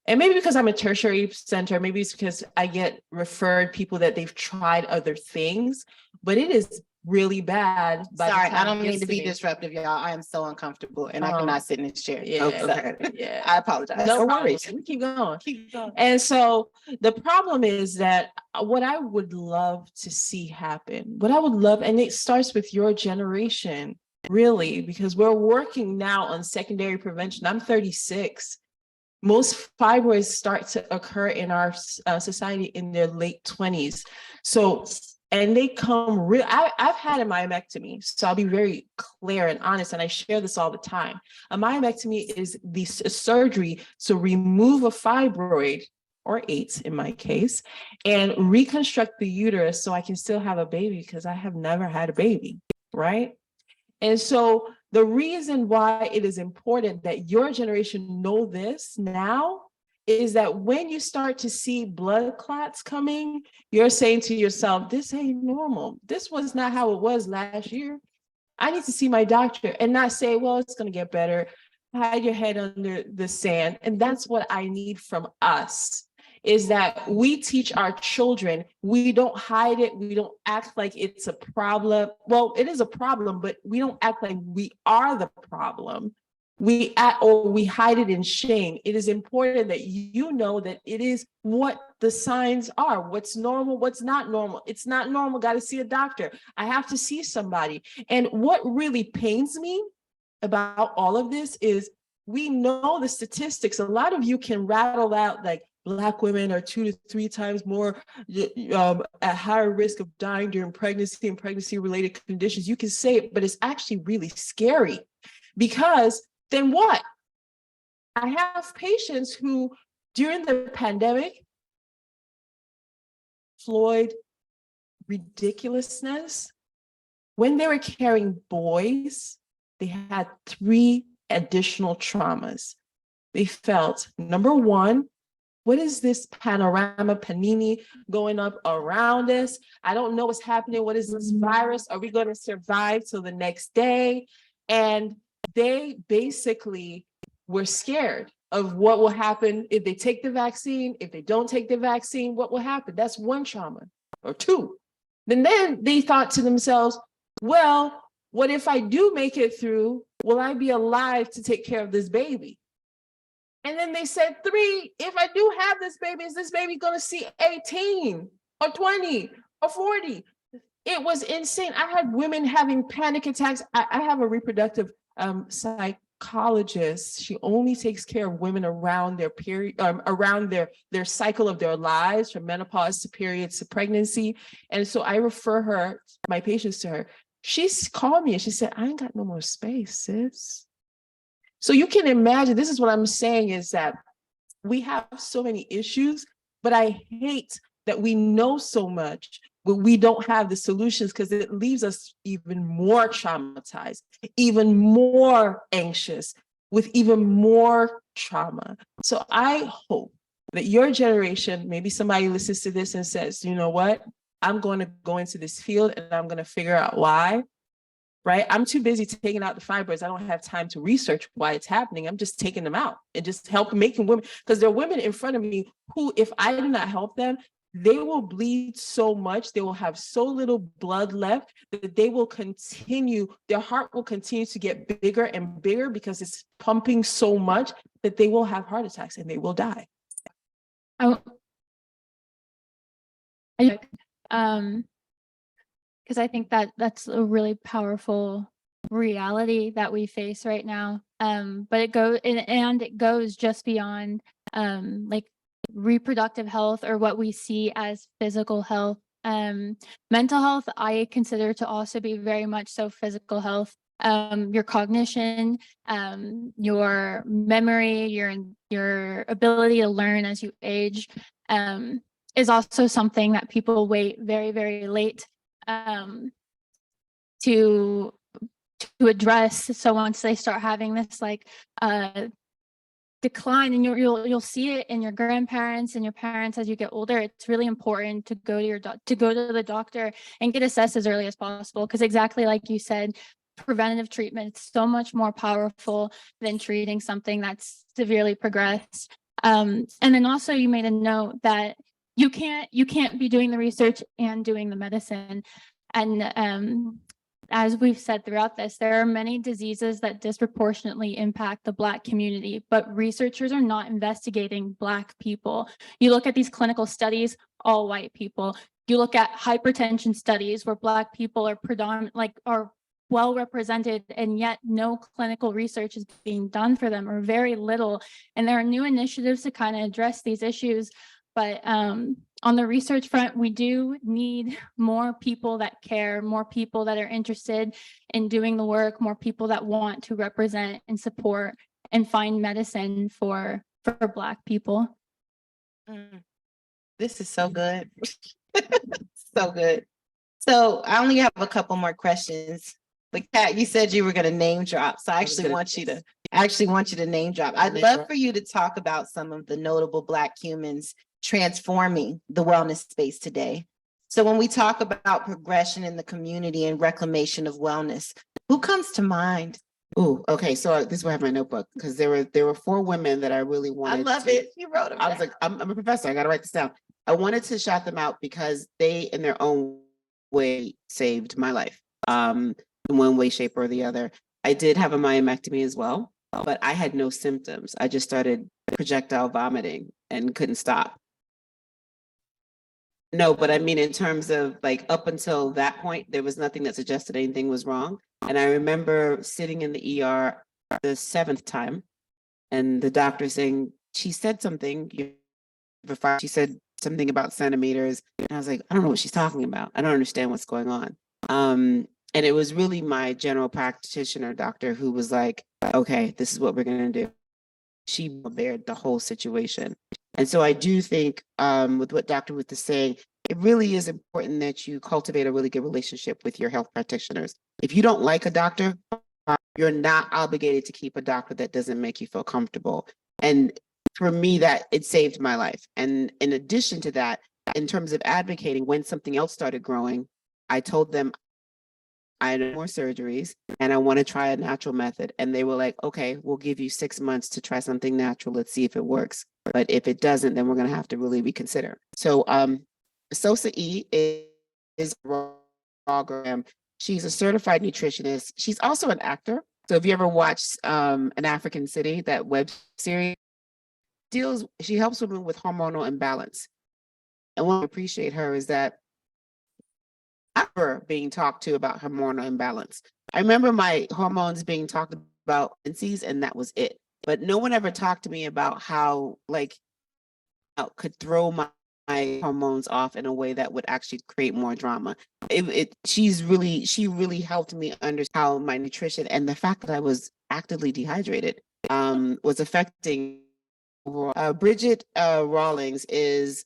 And maybe because I'm a tertiary center, maybe it's because I get referred people that they've tried other things, but it is really bad. Sorry, I don't mean to be disruptive, y'all. I am so uncomfortable and I cannot sit in this chair. Yeah, Okay. yeah. I apologize. No No worries. worries. We keep going. Keep going. And so the problem is that what I would love to see happen, what I would love, and it starts with your generation, really, because we're working now on secondary prevention. I'm 36. Most fibroids start to occur in our society in their late 20s. So, and they come real. I've had a myomectomy, so I'll be very clear and honest, and I share this all the time. A myomectomy is the surgery to remove a fibroid, or 8 in my case, and reconstruct the uterus so I can still have a baby, because I have never had a baby, right? And so the reason why it is important that your generation know this now is that when you start to see blood clots coming, you're saying to yourself, this ain't normal. This was not how it was last year. I need to see my doctor, and not say, well, it's going to get better. Hide your head under the sand. And that's what I need from us, is that we teach our children, we don't hide it, we don't act like it's a problem. Well, it is a problem, but we don't act like we are the problem. We act, or we hide it in shame. It is important that you know that it is what the signs are, what's normal, what's not normal. It's not normal, got to see a doctor. I have to see somebody. And what really pains me about all of this is we know the statistics. A lot of you can rattle out like Black women are 2 to 3 times more at higher risk of dying during pregnancy and pregnancy-related conditions. You can say it, but it's actually really scary, because then what? I have patients who, during the pandemic, Floyd ridiculousness, when they were carrying boys, they had 3 additional traumas. They felt, number one, what is this panorama panini going up around us? I don't know what's happening. What is this virus? Are we going to survive till the next day? And they basically were scared of what will happen if they take the vaccine. If they don't take the vaccine, what will happen? That's 1 trauma, or 2. Then they thought to themselves, well, what if I do make it through? Will I be alive to take care of this baby? And then they said, 3, if I do have this baby, is this baby going to see 18 or 20 or 40? It was insane. I had women having panic attacks. I have a reproductive psychologist. She only takes care of women around their period, around their cycle of their lives, from menopause to periods to pregnancy. And so I refer my patients to her. She's called me and she said, I ain't got no more space, sis. So you can imagine, this is what I'm saying, is that we have so many issues, but I hate that we know so much, but we don't have the solutions, because it leaves us even more traumatized, even more anxious, with even more trauma. So I hope that your generation, maybe somebody listens to this and says, you know what, I'm going to go into this field and I'm going to figure out why. Right? I'm too busy taking out the fibroids. I don't have time to research why it's happening. I'm just taking them out and just help making women, because there are women in front of me who, if I do not help them, they will bleed so much, they will have so little blood left that they will continue, their heart will continue to get bigger and bigger, because it's pumping so much that they will have heart attacks and they will die. Because I think that that's a really powerful reality that we face right now. But it goes just beyond like reproductive health, or what we see as physical health. Mental health, I consider to also be very much so physical health. Your cognition, your memory, your ability to learn as you age, is also something that people wait very, very late to address. So once they start having this like decline, and you'll see it in your grandparents and your parents as you get older. It's really important to go to the doctor and get assessed as early as possible, because exactly like you said, preventative treatment is so much more powerful than treating something that's severely progressed. And then also you made a note that you can't be doing the research and doing the medicine. And as we've said throughout this, there are many diseases that disproportionately impact the Black community, but researchers are not investigating Black people. You look at these clinical studies, all white people. You look at hypertension studies where Black people are are well represented, and yet no clinical research is being done for them, or very little. And there are new initiatives to kind of address these issues. But on the research front, we do need more people that care, more people that are interested in doing the work, more people that want to represent and support and find medicine for Black people. This is so good. So good. So I only have a couple more questions. But Kat, you said you were going to name drop. So I actually want you to name drop. I'd love for you to talk about some of the notable Black humans transforming the wellness space today. So when we talk about progression in the community and reclamation of wellness, who comes to mind? Ooh, okay. So this is where I have my notebook, because there were 4 women that I really wanted. I love it. You wrote them. I was like, I'm a professor. I got to write this down. I wanted to shout them out because they, in their own way, saved my life. In one way, shape, or the other. I did have a myomectomy as well, but I had no symptoms. I just started projectile vomiting and couldn't stop. No, but I mean, in terms of like up until that point, there was nothing that suggested anything was wrong. And I remember sitting in the ER the 7th time, and the doctor saying, she said something, she said something about centimeters. And I was like, I don't know what she's talking about. I don't understand what's going on. And it was really my general practitioner doctor who was like, okay, this is what we're going to do. She bared the whole situation. And so I do think with what Dr. Ruth is saying, it really is important that you cultivate a really good relationship with your health practitioners. If you don't like a doctor, you're not obligated to keep a doctor that doesn't make you feel comfortable. And for me, that it saved my life. And in addition to that, in terms of advocating, when something else started growing, I told them I had more surgeries and I want to try a natural method. And they were like, okay, we'll give you 6 months to try something natural. Let's see if it works. But if it doesn't, then we're going to have to really reconsider. So Sosa E is a program. She's a certified nutritionist. She's also an actor. So if you ever watched An African City, that web series, she helps women with hormonal imbalance. And what I appreciate her is that ever being talked to about hormonal imbalance. I remember my hormones being talked about in pregnancies, and that was it. But no one ever talked to me about how could throw my hormones off in a way that would actually create more drama. She really helped me understand how my nutrition and the fact that I was actively dehydrated was affecting. Bridget Rawlings is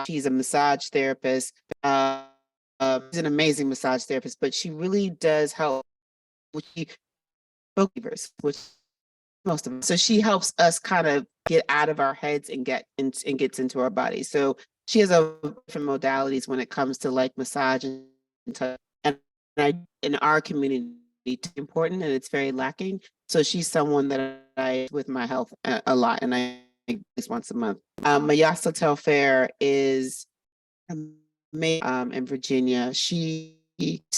she's a massage therapist. She's an amazing massage therapist, but she really does help with which most of them. So she helps us kind of get out of our heads and gets into our bodies. So she has different modalities when it comes to like massage and touch. And in our community, it's important and it's very lacking. So she's someone that I with my health a lot, and I at least once a month. Mayasa Telfair is in Virginia. She's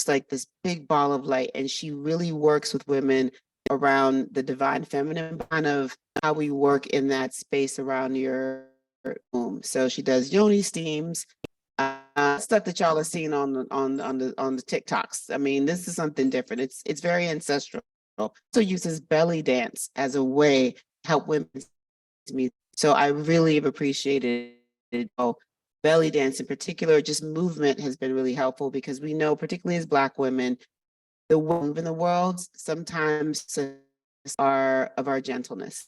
like this big ball of light, and she really works with women around the divine feminine, kind of how we work in that space around your womb. So she does yoni steams, stuff that y'all are seeing on the TikToks. I mean, this is something different. It's very ancestral. Also uses belly dance as a way to help women. So I really have appreciated it. Belly dance in particular, just movement has been really helpful, because we know, particularly as Black women, the move in the world sometimes are of our gentleness.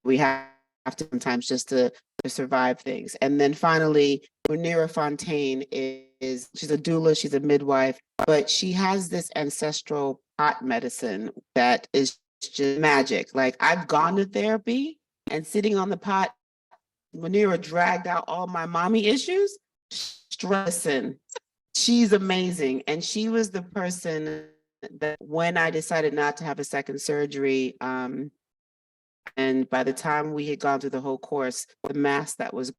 We have to sometimes just to survive things. And then finally, Rhaenyra Fontaine she's a doula, she's a midwife, but she has this ancestral pot medicine that is just magic. Like, I've gone to therapy and sitting on the pot, Manira dragged out all my mommy issues. Stressing. She's amazing. And she was the person that when I decided not to have a second surgery, and by the time we had gone through the whole course, the mass that was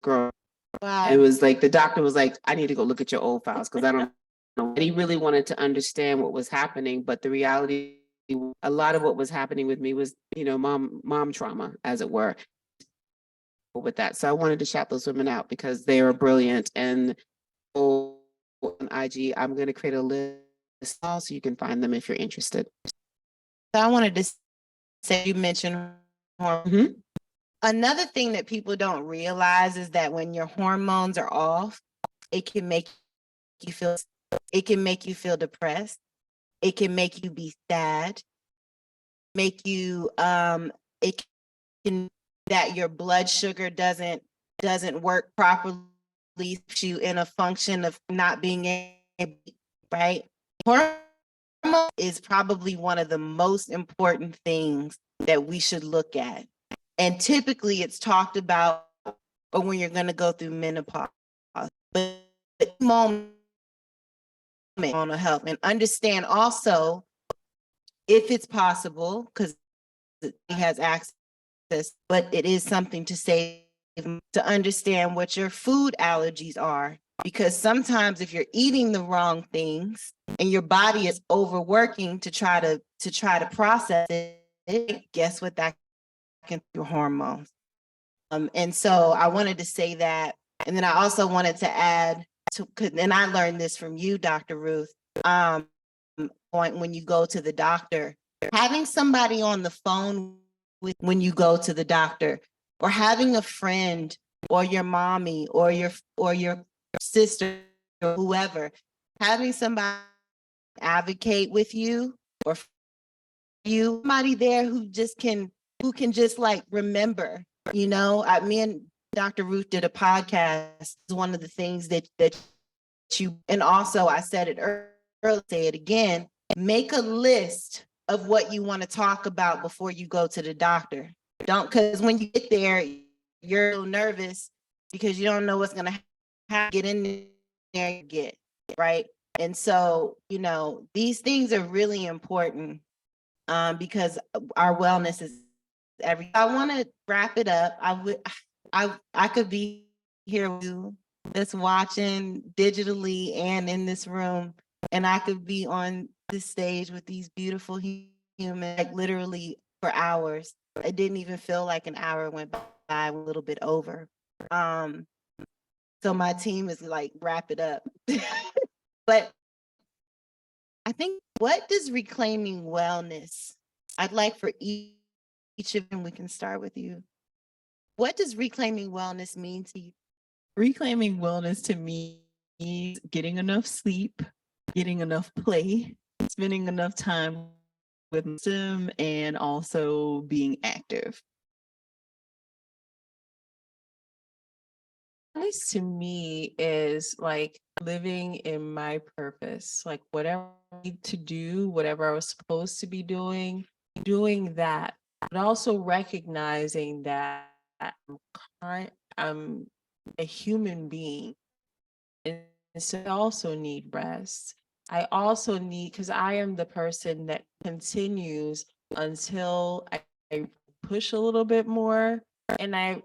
growing, it was like the doctor was like, I need to go look at your old files because I don't know. And he really wanted to understand what was happening. But the reality, a lot of what was happening with me was, mom trauma, as it were, with that. So I wanted to shout those women out because they are brilliant. And on IG, I'm going to create a list so you can find them if you're interested. So I wanted to say, you mentioned hormones. Another thing that people don't realize is that when your hormones are off, it can make you feel depressed. It can make you be sad, make you it can that your blood sugar doesn't work properly, you in a function of not being able, right? Hormone is probably one of the most important things that we should look at. And typically it's talked about or when you're going to go through menopause. But moment on health, and understand also if it's possible, because it has access, but it is something to save, to understand what your food allergies are, because sometimes if you're eating the wrong things and your body is overworking to try to process it, guess what, that can your hormones. And so I wanted to say that, and then I also wanted to add to, and I learned this from you, Dr. Ruth, when you go to the doctor, having somebody on the phone when you go to the doctor, or having a friend or your mommy or your sister or whoever, having somebody advocate with you, or you, somebody there who can just like remember, me and Dr. Ruth did a podcast. One of the things that you, and also I said it earlier, say it again, make a list of what you want to talk about before you go to the doctor. Because when you get there, you're a little nervous because you don't know what's going to happen. Get in there, get right. And so, these things are really important because our wellness is everything. I want to wrap it up. I could be here with you that's watching digitally and in this room, and I could be on this stage with these beautiful humans, like literally for hours. It didn't even feel like an hour went by, a little bit over. So my team is like, wrap it up. But I think, what does reclaiming wellness, I'd like for each of them, we can start with you. What does reclaiming wellness mean to you? Reclaiming wellness to me is getting enough sleep, getting enough play, spending enough time with them, and also being active. Wellness to me is like living in my purpose, like whatever I need to do, whatever I was supposed to be doing that, but also recognizing that I'm a human being, and so I also need rest. I also need, because I am the person that continues until I push a little bit more, and I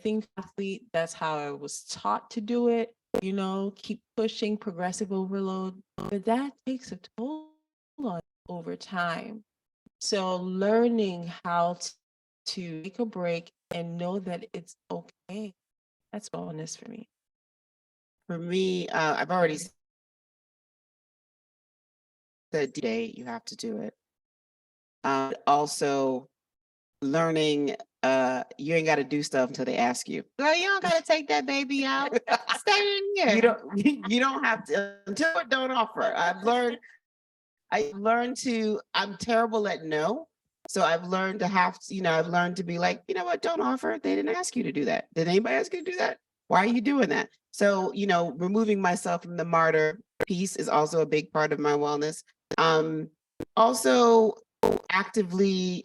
think athlete, that's how I was taught to do it, keep pushing, progressive overload, but that takes a toll on over time. So learning how to take a break and know that it's okay, that's wellness for me. For me, I've already said today you have to do it. Also, learning you ain't got to do stuff until they ask you. Girl, you don't got to take that baby out. Stay in here. You don't have to until it don't offer. I've learned I'm terrible at no. So I've learned to I've learned to be like, what, don't offer. They didn't ask you to do that. Did anybody ask you to do that? Why are you doing that? So, removing myself from the martyr piece is also a big part of my wellness. Also actively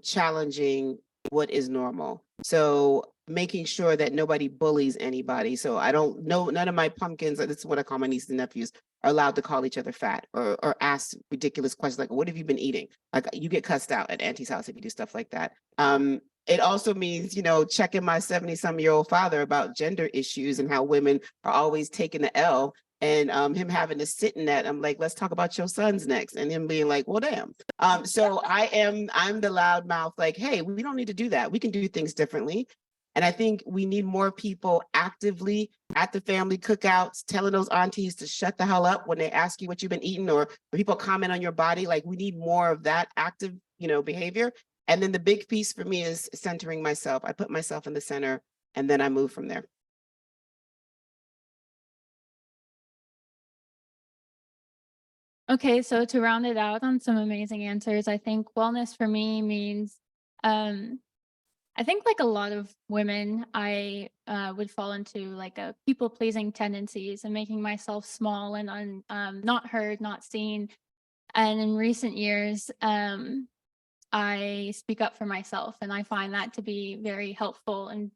challenging what is normal. So making sure that nobody bullies anybody. So I don't know, none of my pumpkins, this is what I call my nieces and nephews, are allowed to call each other fat or ask ridiculous questions like, what have you been eating? Like, you get cussed out at Auntie's house if you do stuff like that. It also means, you know, checking my 70-some-year-old father about gender issues and how women are always taking the L, and him having to sit in that. I'm like, let's talk about your sons next, and him being like, well, damn. So I'm the loud mouth, like, hey, we don't need to do that. We can do things differently. And I think we need more people actively at the family cookouts, telling those aunties to shut the hell up when they ask you what you've been eating, or when people comment on your body. Like, we need more of that active, you know, behavior. And then the big piece for me is centering myself. I put myself in the center, and then I move from there. Okay, so to round it out on some amazing answers, I think wellness for me means, I think like a lot of women, I would fall into like a people-pleasing tendencies and making myself small and not heard, not seen. And in recent years, I speak up for myself, and I find that to be very helpful and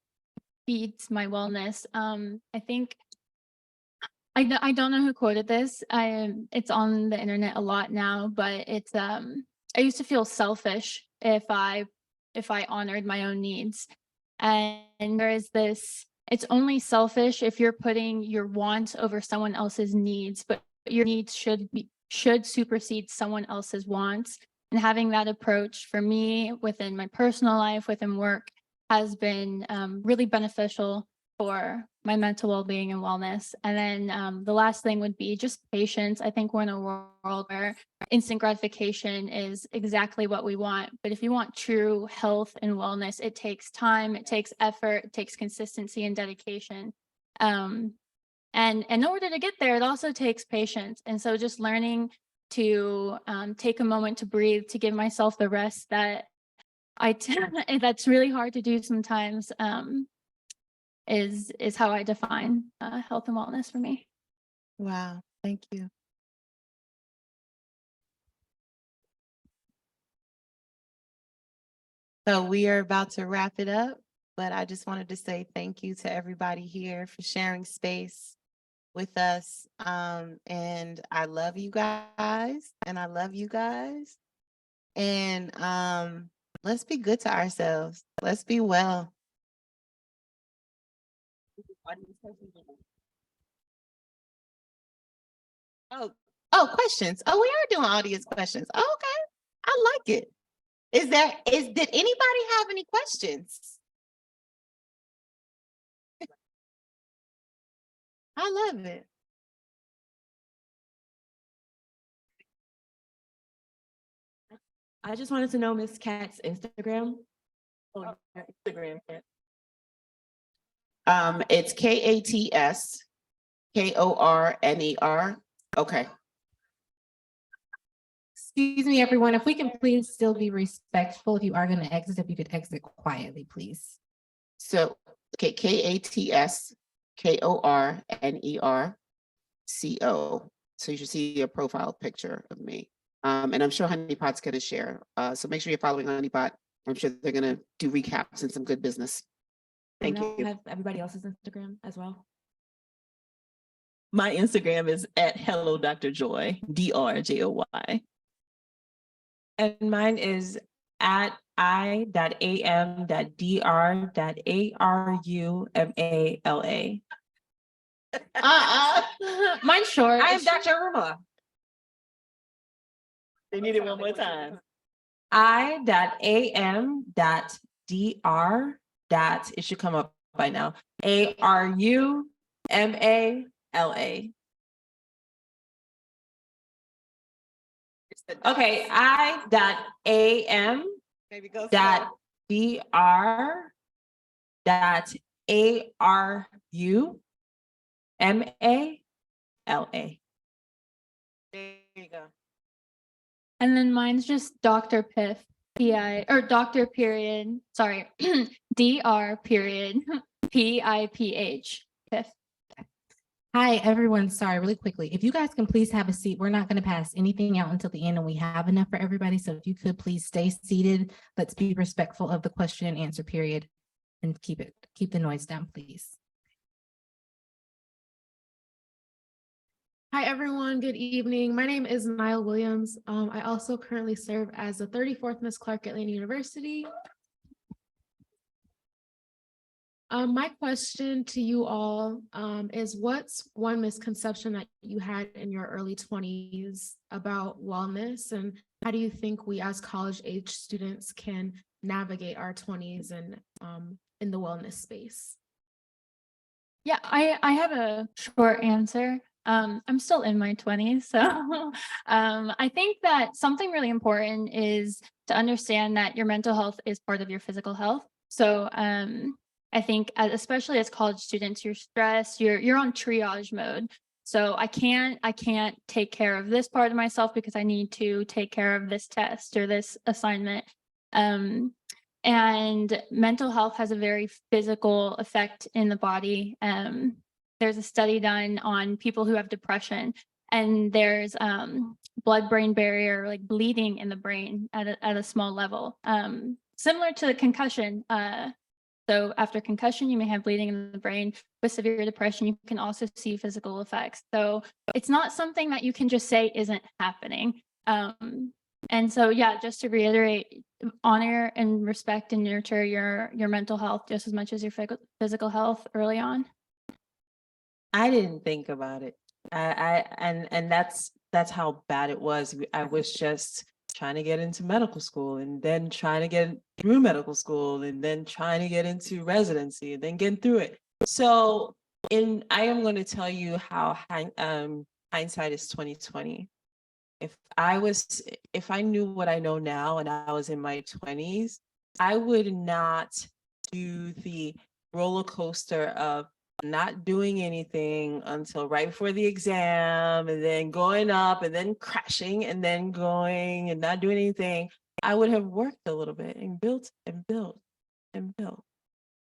feeds my wellness. I think I don't know who quoted this. It's on the internet a lot now, but it's I used to feel selfish if I honored my own needs. And there is this, it's only selfish if you're putting your wants over someone else's needs, but your needs should supersede someone else's wants. And having that approach for me within my personal life, within work, has been really beneficial for my mental well-being and wellness. And then the last thing would be just patience. I think we're in a world where instant gratification is exactly what we want. But if you want true health and wellness, it takes time, it takes effort, it takes consistency and dedication. And in order to get there, it also takes patience. And so just learning to take a moment to breathe, to give myself the rest that that's really hard to do sometimes, is how I define health and wellness for me. Wow, thank you. So we are about to wrap it up, but I just wanted to say thank you to everybody here for sharing space with us. And I love you guys, and I love you guys. And let's be good to ourselves. Let's be well. Oh, questions. Oh, we are doing audience questions. Oh, okay. I like it. Did anybody have any questions? I love it. I just wanted to know Miss Kat's Instagram. Oh, Instagram. It's KATSKORNER. Okay. Excuse me, everyone, if we can please still be respectful. If you are going to exit, if you could exit quietly, please. So, okay, KATSKORNERCO. So you should see a profile picture of me. And I'm sure Honeypot's going to share. So make sure you're following Honeypot. I'm sure they're going to do recaps and some good business. Thank you. Have everybody else's Instagram as well? My Instagram is at Hello Dr. Joy, DRJOY. And mine is at I.am.dr.arumala. Mine's short. I am Dr. Arumala. They need it one more time. I.am.dr. It should come up by now. ARUMALA. Okay, I.am.dr.arumala. There you go. And then mine's just Dr. Piff, P-I, or Dr. period, sorry, DR period, PIPH, Piff. Hi, everyone. Sorry, really quickly. If you guys can please have a seat, we're not going to pass anything out until the end and we have enough for everybody. So if you could please stay seated, let's be respectful of the question and answer period and keep the noise down, please. Hi, everyone. Good evening. My name is Niall Williams. I also currently serve as the 34th Miss Clark at Atlanta University. My question to you all is, what's one misconception that you had in your early 20s about wellness, and how do you think we as college age students can navigate our 20s and in the wellness space? Yeah, I have a short answer. I'm still in my 20s, so I think that something really important is to understand that your mental health is part of your physical health. So I think especially as college students, you're stressed, you're on triage mode. So I can't take care of this part of myself because I need to take care of this test or this assignment. And mental health has a very physical effect in the body. There's a study done on people who have depression, and there's blood-brain barrier, like bleeding in the brain at a small level, similar to the concussion. So after concussion, you may have bleeding in the brain. With severe depression, you can also see physical effects. So it's not something that you can just say isn't happening. And so, yeah, just to reiterate, honor and respect and nurture your mental health just as much as your physical health early on. I didn't think about it. And that's how bad it was. I was just trying to get into medical school and then trying to get through medical school and then trying to get into residency and then getting through it. So I am going to tell you how hindsight is 2020. If I knew what I know now and I was in my 20s, I would not do the roller coaster of not doing anything until right before the exam and then going up and then crashing and then going and not doing anything. I would have worked a little bit and built and built and built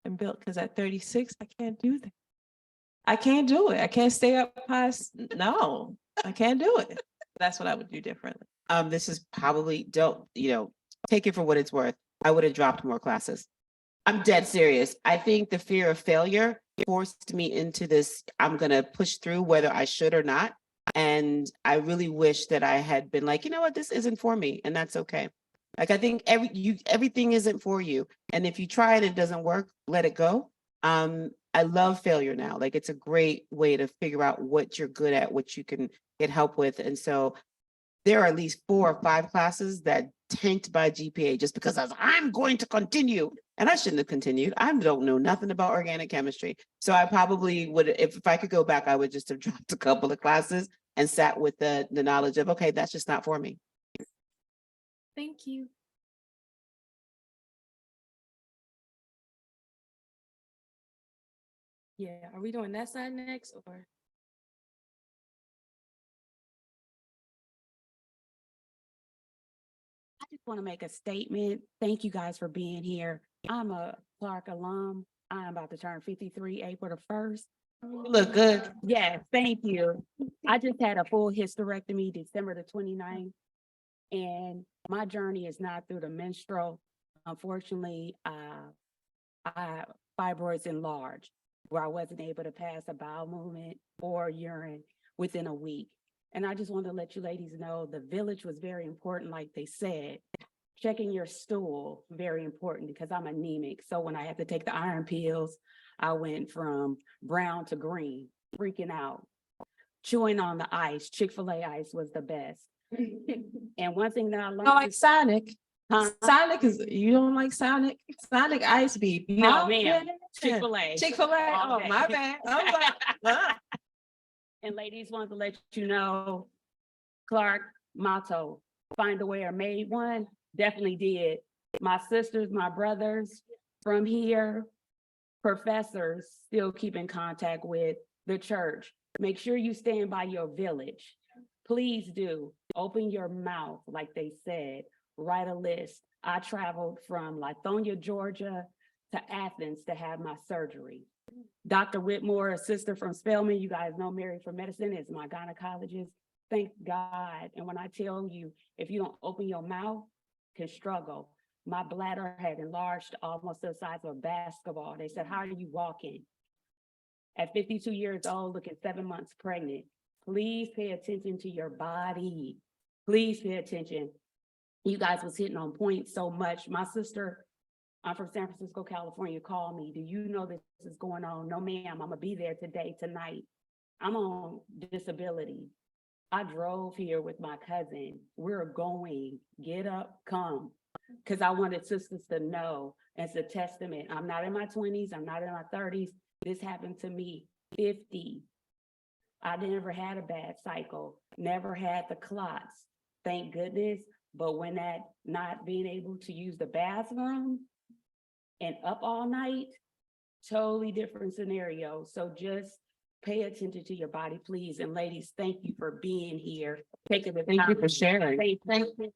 and built, because at 36, I can't do that. I can't do it. I can't stay up past, no, I can't do it. That's what I would do differently. This is probably, take it for what it's worth. I would have dropped more classes. I'm dead serious. I think the fear of failure forced me into this. I'm going to push through whether I should or not. And I really wish that I had been like, you know what, this isn't for me. And that's okay. Like, I think everything isn't for you. And if you try it, it doesn't work, let it go. I love failure now. Like, it's a great way to figure out what you're good at, what you can get help with. And so there are at least 4 or 5 classes that tanked by GPA just because I'm going to continue. And I shouldn't have continued. I don't know nothing about organic chemistry. So I probably would, if I could go back, I would just have dropped a couple of classes and sat with the knowledge of, okay, that's just not for me. Thank you. Yeah, are we doing that side next or? I just want to make a statement. Thank you guys for being here. I'm a Clark alum. I'm about to turn 53 April the 1st. You look good. Yes, thank you. I just had a full hysterectomy December the 29th. And my journey is not through the menstrual. Unfortunately, fibroids enlarged, where I wasn't able to pass a bowel movement or urine within a week. And I just want to let you ladies know the village was very important, like they said. Checking your stool, very important, because I'm anemic. So when I had to take the iron pills, I went from brown to green, freaking out. Chewing on the ice, Chick-fil-A ice was the best. And one thing that I learned— I like Sonic. Huh? Sonic you don't like Sonic? Sonic ice beef. No, ma'am. Chick-fil-A. Chick-fil-A. All Oh, day. my bad. Oh, And ladies, wanted to let you know, Clark motto, find a way or made one, definitely did. My sisters, my brothers from here, professors still keep in contact with the church. Make sure you stand by your village. Please do. Open your mouth, like they said. Write a list. I traveled from Lithonia, Georgia to Athens to have my surgery. Dr. Whitmore, a sister from Spelman, you guys know Mary for Medicine, is my gynecologist. Thank God. And when I tell you, if you don't open your mouth, can struggle. My bladder had enlarged almost to the size of a basketball. They said, how are you walking? At 52 years old, looking 7 months pregnant. Please pay attention to your body. Please pay attention. You guys was hitting on point so much. My sister, I'm from San Francisco, California, called me. Do you know this is going on? No, ma'am, I'm gonna be there today, tonight. I'm on disability. I drove here with my cousin. We're going, get up, come. Because I wanted sisters to know, it's a testament. I'm not in my 20s, I'm not in my 30s. This happened to me, 50. I never had a bad cycle, never had the clots, thank goodness. But when that not being able to use the bathroom and up all night, totally different scenario. So just pay attention to your body, please. And ladies, thank you for being here. Thank you for sharing. Thank you.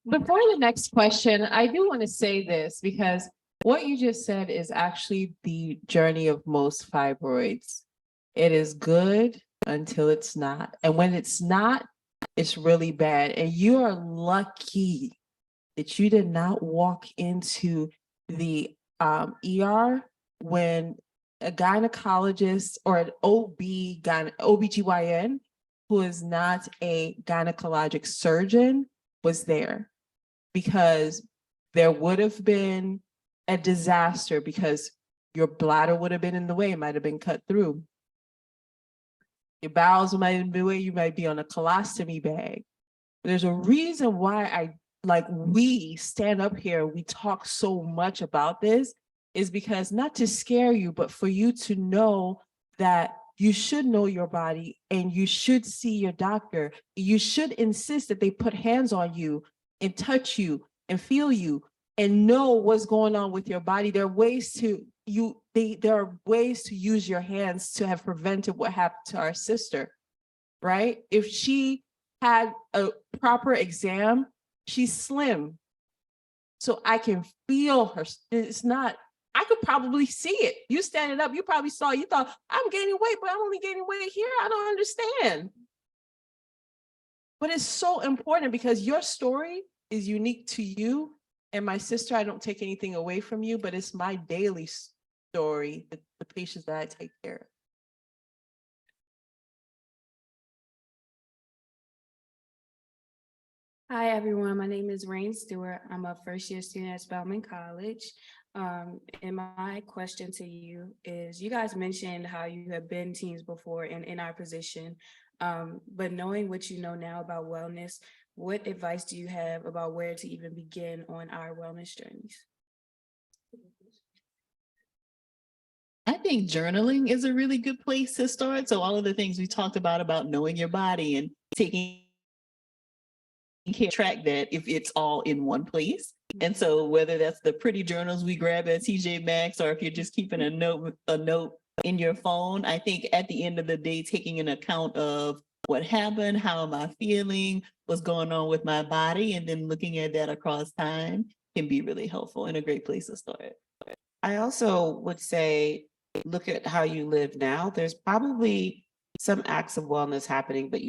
Before the next question, I do want to say this because what you just said is actually the journey of most fibroids. It is good until it's not. And when it's not, it's really bad. And you are lucky that you did not walk into the ER when a gynecologist or an OBGYN, who is not a gynecologic surgeon, was there, because there would have been a disaster, because your bladder would have been in the way, it might have been cut through. Your bowels might have been in the way, you might be on a colostomy bag. There's a reason why we stand up here, we talk so much about this, is because not to scare you, but for you to know that you should know your body and you should see your doctor. You should insist that they put hands on you and touch you and feel you and know what's going on with your body. There are ways to use your hands to have prevented what happened to our sister, right? If she had a proper exam, she's slim. So I can feel her. It's not, I could probably see it. You standing up, you probably saw, you thought, I'm gaining weight, but I'm only gaining weight here. I don't understand. But it's so important because your story is unique to you. And my sister, I don't take anything away from you, but it's my daily story, the patients that I take care of. Hi, everyone. My name is Rain Stewart. I'm a first-year student at Spelman College. And my question to you is, you guys mentioned how you have been teams before and in our position, but knowing what you know now about wellness, what advice do you have about where to even begin on our wellness journeys? I think journaling is a really good place to start. So all of the things we talked about knowing your body and taking care, track that if it's all in one place. And so whether that's the pretty journals we grab at TJ Maxx, or if you're just keeping a note in your phone, I think at the end of the day, taking an account of what happened, how am I feeling, what's going on with my body, and then looking at that across time can be really helpful and a great place to start. I also would say, look at how you live now. There's probably some acts of wellness happening, but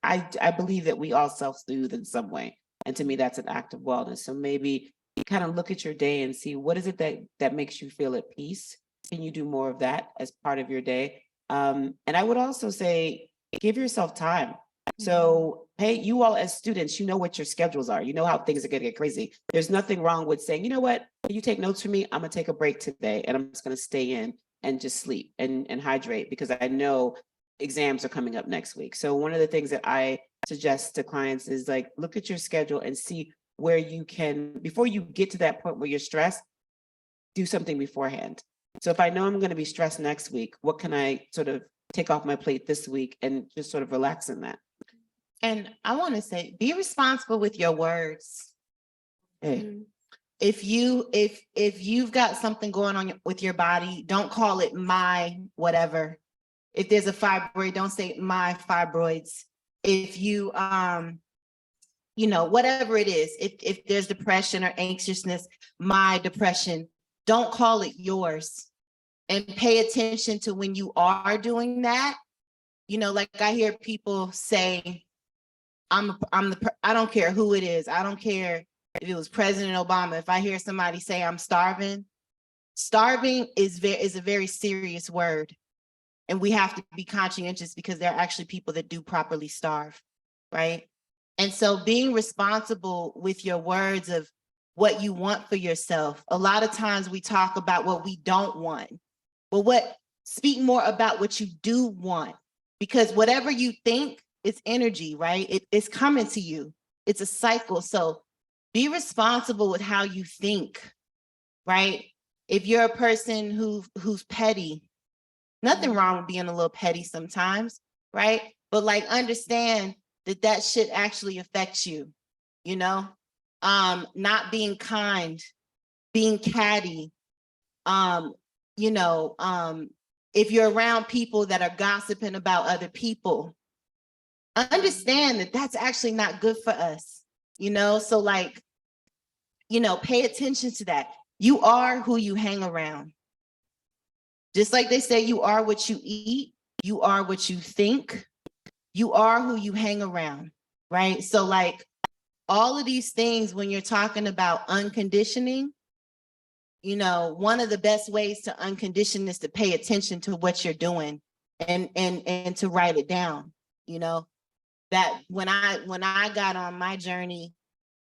I believe that we all self-soothe in some way. And to me, that's an act of wellness. So maybe kind of look at your day and see, what is it that makes you feel at peace? Can you do more of that as part of your day? And I would also say, give yourself time. So, hey, you all as students, you know what your schedules are. You know how things are going to get crazy. There's nothing wrong with saying, you know what, can you take notes for me? I'm going to take a break today and I'm just going to stay in and just sleep and hydrate, because I know exams are coming up next week. So one of the things that I suggest to clients is like, look at your schedule and see where you can, before you get to that point where you're stressed, do something beforehand. So if I know I'm going to be stressed next week, what can I sort of take off my plate this week and just sort of relax in that? And I want to say, be responsible with your words. Hey. If you've got something going on with your body, don't call it my whatever. If there's a fibroid, don't say my fibroids. If you whatever it is, if there's depression or anxiousness, my depression, don't call it yours. and pay attention to when you are doing that. You know, like I hear people say, I don't care who it is. I don't care if it was President Obama. If I hear somebody say I'm starving is a very serious word. And we have to be conscientious because there are actually people that do properly starve, right? And so being responsible with your words of what you want for yourself. A lot of times we talk about what we don't want, but speak more about what you do want, because whatever you think is energy, right? It's coming to you. It's a cycle. So be responsible with how you think, right? If you're a person who's petty, nothing wrong with being a little petty sometimes, right? But like understand that shit actually affects you, you know? Not being kind, being catty, you know, if you're around people that are gossiping about other people, understand that that's actually not good for us, you know? So like, you know, pay attention to that. You are who you hang around. Just like they say, you are what you eat, you are what you think, you are who you hang around, right? So like all of these things, when you're talking about unconditioning, you know, one of the best ways to uncondition is to pay attention to what you're doing and to write it down, you know? That when I got on my journey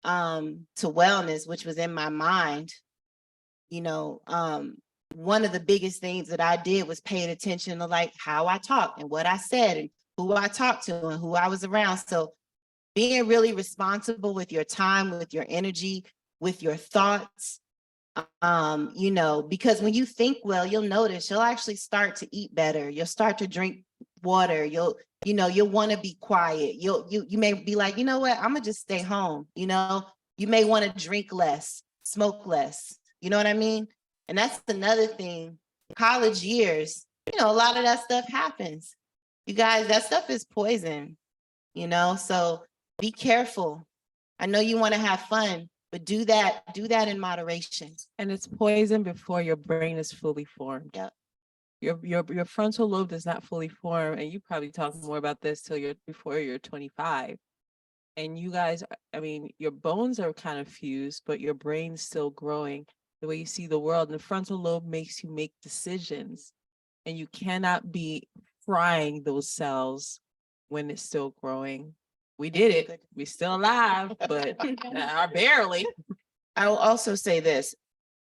to wellness, which was in my mind, you know, one of the biggest things that I did was paying attention to like how I talked and what I said and who I talked to and who I was around. So being really responsible with your time, with your energy, with your thoughts, you know, because when you think well, you'll notice you'll actually start to eat better. You'll start to drink water. You'll want to be quiet. You may be like, you know what, I'm gonna just stay home. You know, you may want to drink less, smoke less. You know what I mean? And that's another thing. College years, you know, a lot of that stuff happens. You guys, that stuff is poison, you know, so be careful. I know you want to have fun, but do that in moderation. And it's poison before your brain is fully formed. Yep. Your frontal lobe does not fully form, and you probably talk more about this before you're 25. And you guys, I mean, your bones are kind of fused, but your brain's still growing. The way you see the world, and the frontal lobe makes you make decisions, and you cannot be frying those cells when it's still growing. We did it. We're still alive, but barely. I will also say this: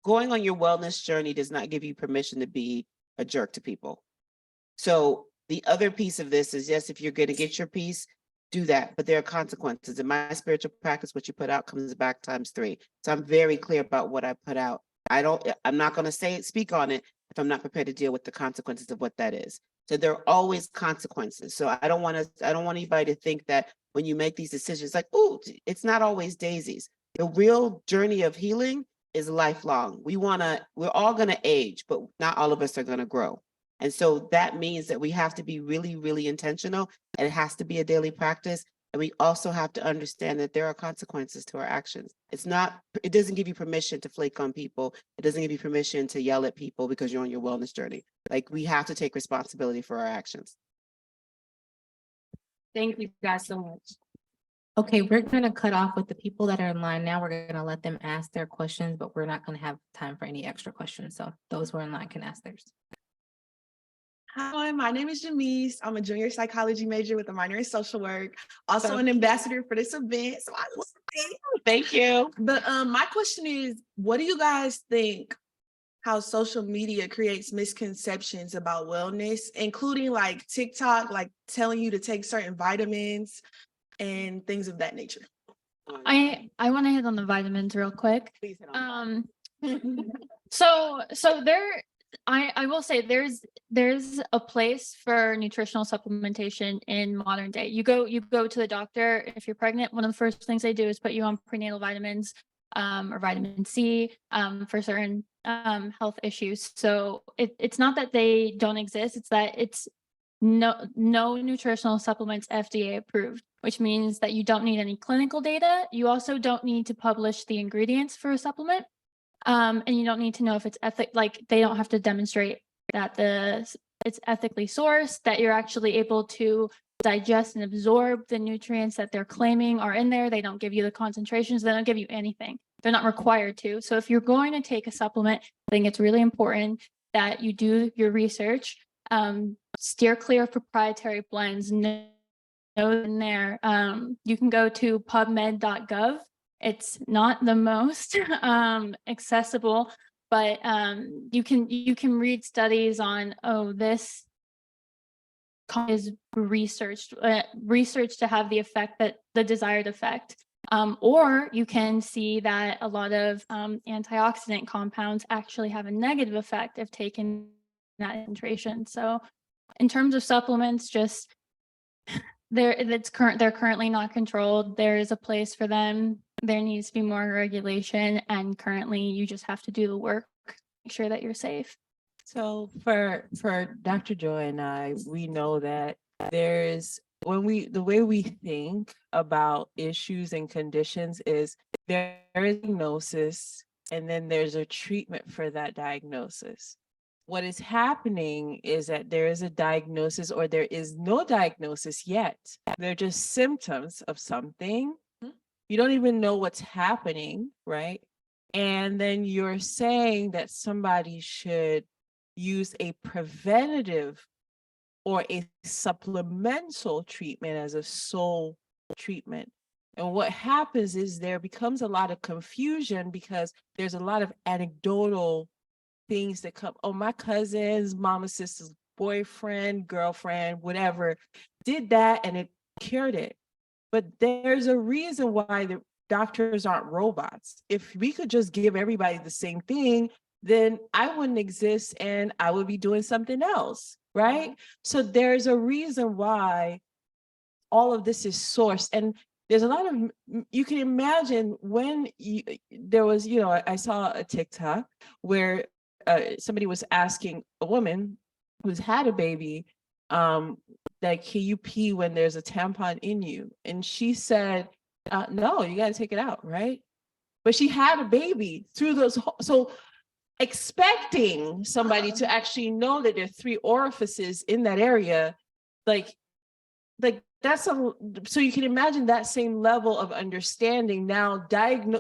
going on your wellness journey does not give you permission to be a jerk to people. So the other piece of this is, yes, if you're going to get your piece, do that, but there are consequences. In my spiritual practice, what you put out comes back ×3. So I'm very clear about what I put out. I'm not going to speak on it if I'm not prepared to deal with the consequences of what that is. So there are always consequences. So I don't want anybody to think that when you make these decisions, like, oh, it's not always daisies. The real journey of healing is lifelong. We're all going to age, but not all of us are going to grow. And so that means that we have to be really, really intentional, and it has to be a daily practice. And we also have to understand that there are consequences to our actions. It doesn't give you permission to flake on people. It doesn't give you permission to yell at people because you're on your wellness journey. Like, we have to take responsibility for our actions. Thank you guys so much. Okay, we're gonna cut off with the people that are in line now. We're gonna let them ask their questions, but we're not gonna have time for any extra questions. So those who are in line can ask theirs. Hi, my name is Jamise. I'm a junior psychology major with a minor in social work, also an ambassador for this event. So I love it. Thank you. But my question is, what do you guys think how social media creates misconceptions about wellness, including like TikTok, like telling you to take certain vitamins and things of that nature? I want to hit on the vitamins real quick. Please hit on So I will say there's a place for nutritional supplementation in modern day. You go to the doctor if you're pregnant. One of the first things they do is put you on prenatal vitamins or vitamin C for certain health issues. So it's not that they don't exist. It's that it's no nutritional supplements FDA approved, which means that you don't need any clinical data. You also don't need to publish the ingredients for a supplement. And you don't need to know if it's they don't have to demonstrate that it's ethically sourced, that you're actually able to digest and absorb the nutrients that they're claiming are in there. They don't give you the concentrations. They don't give you anything. They're not required to. So if you're going to take a supplement, I think it's really important that you do your research, steer clear of proprietary blends. Know in there. You can go to pubmed.gov. It's not the most accessible, but you can read studies on, this is researched to have the desired effect. Or you can see that a lot of antioxidant compounds actually have a negative effect if taken that concentration. So in terms of supplements, just they're currently not controlled. There is a place for them. There needs to be more regulation, and currently you just have to do the work, make sure that you're safe. So for Dr. Joy and I, we know that the way we think about issues and conditions is there is a diagnosis and then there's a treatment for that diagnosis. What is happening is that there is a diagnosis or there is no diagnosis yet. They're just symptoms of something. You don't even know what's happening, right? And then you're saying that somebody should use a preventative or a supplemental treatment as a sole treatment. And what happens is there becomes a lot of confusion because there's a lot of anecdotal things that come, my cousin's mama, sister's boyfriend, girlfriend, whatever, did that and it cured it. But there's a reason why the doctors aren't robots. If we could just give everybody the same thing, then I wouldn't exist and I would be doing something else, right? So there's a reason why all of this is sourced. And there's a lot of, you can imagine when there was, I saw a TikTok where somebody was asking a woman who's had a baby, like, can you pee when there's a tampon in you? And she said, no, you got to take it out, right? But she had a baby through those, so expecting somebody to actually know that there are 3 orifices in that area, like that's so you can imagine that same level of understanding now,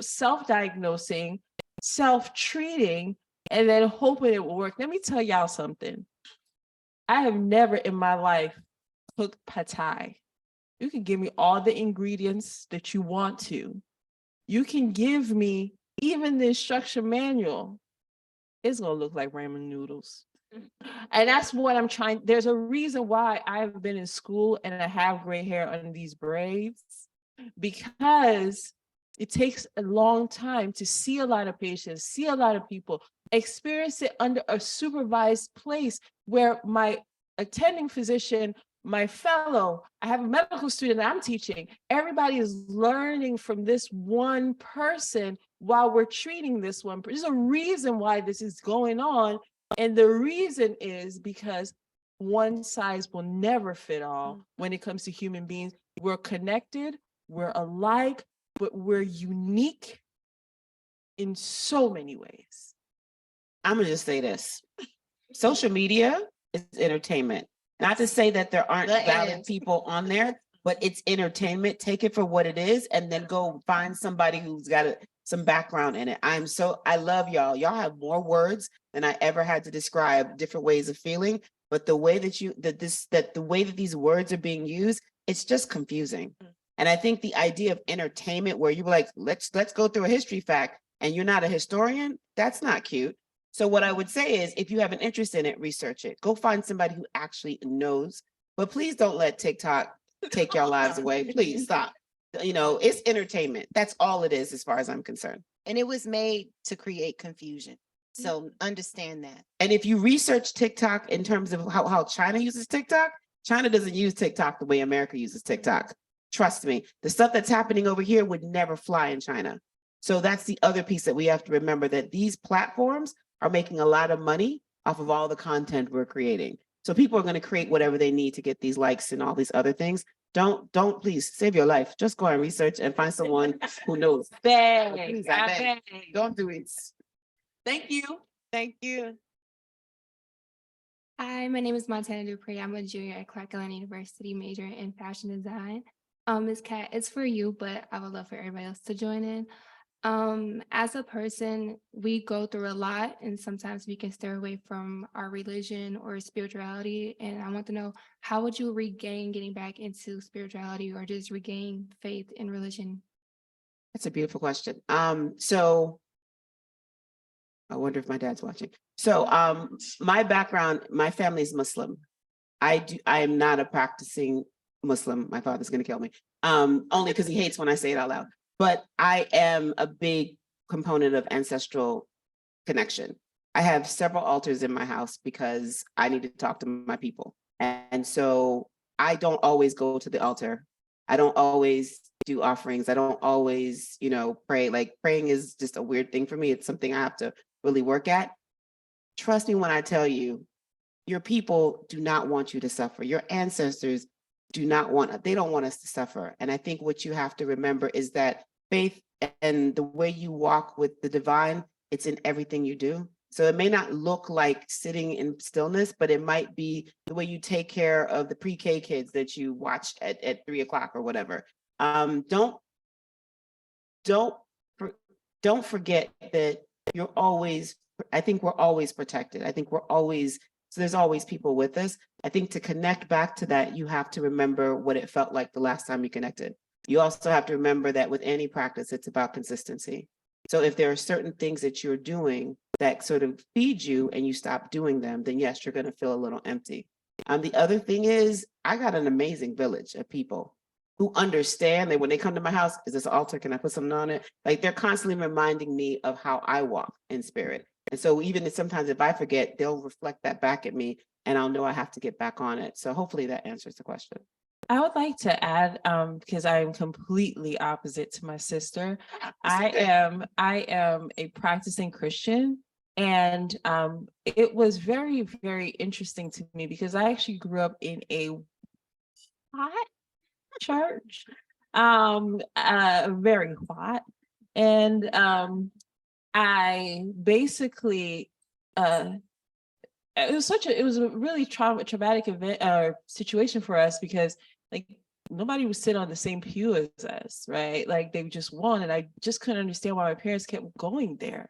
self-diagnosing, self-treating, and then hoping it will work. Let me tell y'all something. I have never in my life cooked pad thai. You can give me all the ingredients that you want to. You can give me even the instruction manual. It's gonna look like ramen noodles. And that's what I'm trying. There's a reason why I've been in school and I have gray hair under these braids, because it takes a long time to see a lot of patients, see a lot of people, experience it under a supervised place where my attending physician, my fellow, I have a medical student that I'm teaching. Everybody is learning from this one person while we're treating this one. There's a reason why this is going on. And the reason is because one size will never fit all when it comes to human beings. We're connected, we're alike, but we're unique in so many ways. I'm gonna just say this. Social media is entertainment. Not to say that there aren't valid people on there, but it's entertainment. Take it for what it is and then go find somebody who's got some background in it. I love y'all. Y'all have more words than I ever had to describe different ways of feeling. But the way that the way that these words are being used, it's just confusing. And I think the idea of entertainment where you're like, let's go through a history fact and you're not a historian, that's not cute. So what I would say is, if you have an interest in it, research it. Go find somebody who actually knows. But please don't let TikTok take your lives away. Please stop. It's entertainment. That's all it is as far as I'm concerned. And it was made to create confusion. So understand that. And if you research TikTok in terms of how China uses TikTok, China doesn't use TikTok the way America uses TikTok. Trust me, the stuff that's happening over here would never fly in China. So that's the other piece that we have to remember, that these platforms are making a lot of money off of all the content we're creating. So people are going to create whatever they need to get these likes and all these other things. Don't please save your life. Just go and research and find someone who knows. Please, I beg. Don't do it. Thank you. Thank you. Hi, my name is Montana Dupree. I'm a junior at Clark Atlanta University, major in fashion design. Ms. Kat, it's for you, but I would love for everybody else to join in. As a person, we go through a lot, and sometimes we can stray away from our religion or spirituality. And I want to know, how would you regain getting back into spirituality or just regain faith in religion? That's a beautiful question. So I wonder if my dad's watching. So my background, my family is Muslim. I am not a practicing Muslim. My father's gonna kill me. Only because he hates when I say it out loud. But I am a big component of ancestral connection. I have several altars in my house because I need to talk to my people. And so I don't always go to the altar. I don't always do offerings. I don't always, pray. Like praying is just a weird thing for me. It's something I have to really work at. Trust me when I tell you, your people do not want you to suffer. Your ancestors they don't want us to suffer. And I think what you have to remember is that faith and the way you walk with the divine, it's in everything you do. So it may not look like sitting in stillness, but it might be the way you take care of the pre-K kids that you watch at 3:00 or whatever. Don't forget that I think we're always protected. I think so there's always people with us. I think to connect back to that, you have to remember what it felt like the last time you connected. You also have to remember that with any practice, it's about consistency. So if there are certain things that you're doing that sort of feed you and you stop doing them, then yes, you're going to feel a little empty. The other thing is, I got an amazing village of people who understand that when they come to my house, is this an altar? Can I put something on it? Like they're constantly reminding me of how I walk in spirit. And so even if sometimes if I forget, they'll reflect that back at me and I'll know I have to get back on it. So hopefully that answers the question. I would like to add, because I am completely opposite to my sister. I am a practicing Christian, and it was very, very interesting to me because I actually grew up in a hot church, very hot, and I basically it was a really traumatic event situation for us because like nobody would sit on the same pew as us, right? Like they just won, and I just couldn't understand why my parents kept going there.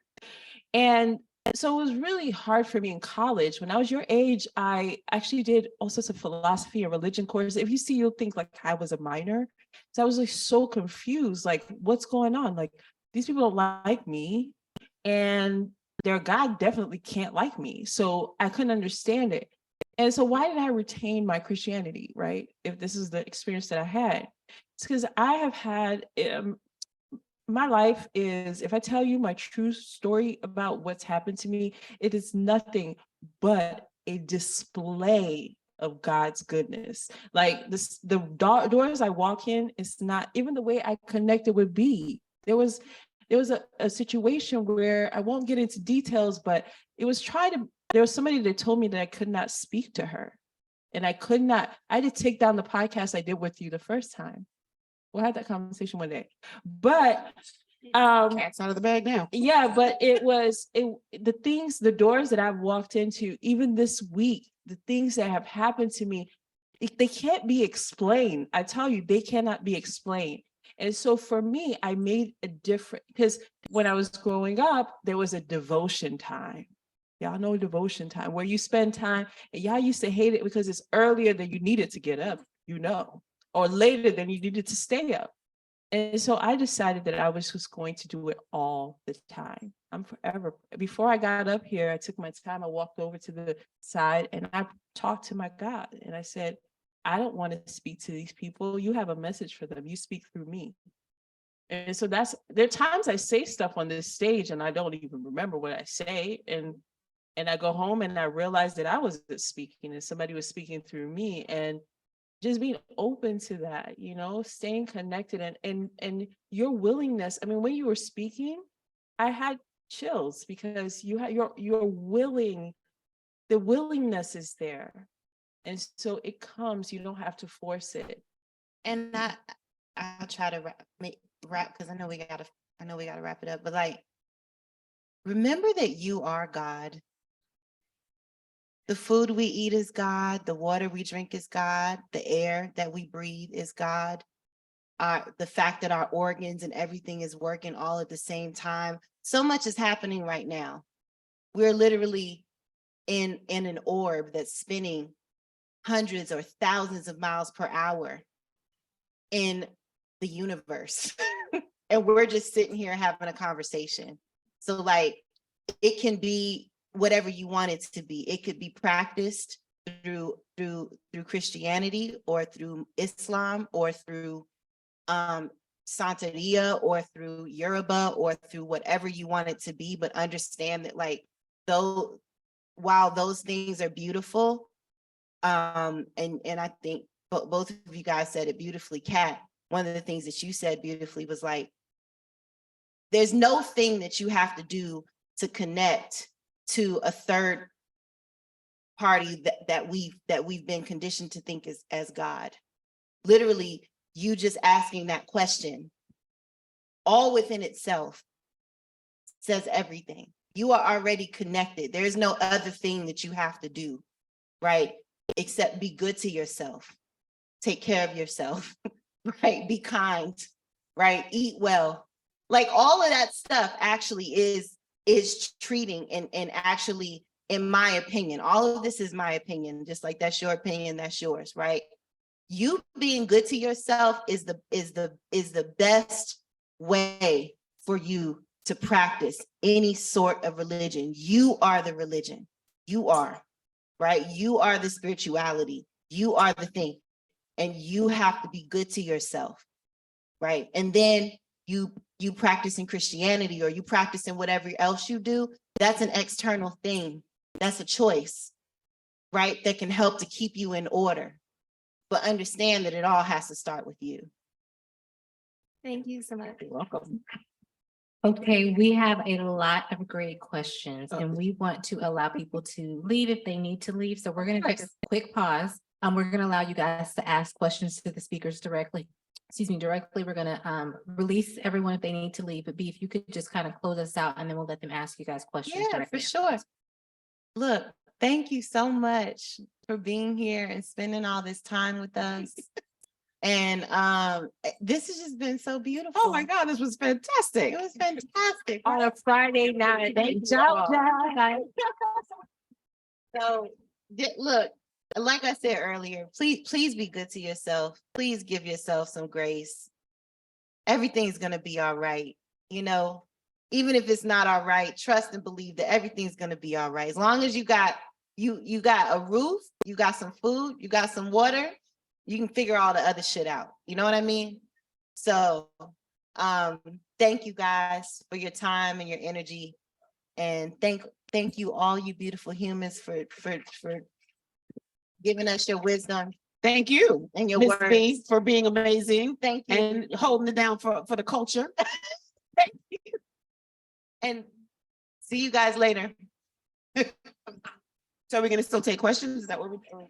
And so it was really hard for me in college. When I was your age, I actually did all sorts of philosophy and religion courses. If you see, you'll think like I was a minor. So I was like so confused, like what's going on? Like these people don't like me, and their God definitely can't like me. So I couldn't understand it. And so why did I retain my Christianity, right? If this is the experience that I had, it's because I have had, my life is, if I tell you my true story about what's happened to me, it is nothing but a display of God's goodness. Like this, the doors I walk in, it's not even the way I connected with B. There was a situation where I won't get into details, but there was somebody that told me that I could not speak to her. And I had to take down the podcast I did with you the first time. We'll have that conversation one day. But Cat's out of the bag now. Yeah, but the doors that I've walked into, even this week, the things that have happened to me, they can't be explained. I tell you, they cannot be explained. And so for me, I made a difference because when I was growing up, there was a devotion time. Y'all know devotion time where you spend time, and y'all used to hate it because it's earlier than you needed to get up, or later than you needed to stay up. And so I decided that I was just going to do it all the time. Before I got up here, I took my time, I walked over to the side and I talked to my God and I said, I don't want to speak to these people. You have a message for them. You speak through me. And so there are times I say stuff on this stage and I don't even remember what I say. And I go home and I realize that I wasn't speaking and somebody was speaking through me. And just being open to that, staying connected and your willingness. I mean, when you were speaking, I had chills because you're willing, the willingness is there. And so it comes, you don't have to force it. And I'll try to wrap because I know we gotta wrap it up. But like remember that you are God. The food we eat is God. The water we drink is God. The air that we breathe is God. The fact that our organs and everything is working all at the same time. So much is happening right now. We're literally in an orb that's spinning hundreds or thousands of miles per hour in the universe. And we're just sitting here having a conversation. So like, it can be whatever you want it to be. It could be practiced through Christianity or through Islam or through Santeria or through Yoruba or through whatever you want it to be, but understand that like, though, while those things are beautiful, and I think both of you guys said it beautifully, Kat, one of the things that you said beautifully was like, there's no thing that you have to do to connect to a third party that we've been conditioned to think as God. Literally, you just asking that question, all within itself, says everything. You are already connected. There's no other thing that you have to do, right? Except be good to yourself, take care of yourself, right? Be kind, right? Eat well. Like all of that stuff actually is treating and actually, in my opinion, all of this is my opinion, just like that's your opinion, that's yours, right? You being good to yourself is the best way for you to practice any sort of religion. You are the religion. You are, right? You are the spirituality. You are the thing. And you have to be good to yourself, right? And then you practice in Christianity or you practice in whatever else you do, that's an external thing. That's a choice, right? That can help to keep you in order. But understand that it all has to start with you. Thank you so much. You're welcome. Okay, we have a lot of great questions and we want to allow people to leave if they need to leave. So we're going to take a quick pause. We're going to allow you guys to ask questions to the speakers directly. Directly. We're going to release everyone if they need to leave. But B, if you could just kind of close us out and then we'll let them ask you guys questions. Yeah, for sure. Look, thank you so much for being here and spending all this time with us. And this has just been so beautiful. Oh my God, this was fantastic. It was fantastic. On a Friday night. Thank you all. So look, like I said earlier, please be good to yourself. Please give yourself some grace. Everything's gonna be all right. You know, even if it's not all right, trust and believe that everything's gonna be all right. As long as you got a roof, you got some food, you got some water, you can figure all the other shit out. You know what I mean? So thank you guys for your time and your energy. And thank you all you beautiful humans for giving us your wisdom. Thank you. And your Miss words. B, for being amazing. Thank you. And holding it down for the culture. Thank you. And see you guys later. So we're going to still take questions? Is that what we're doing?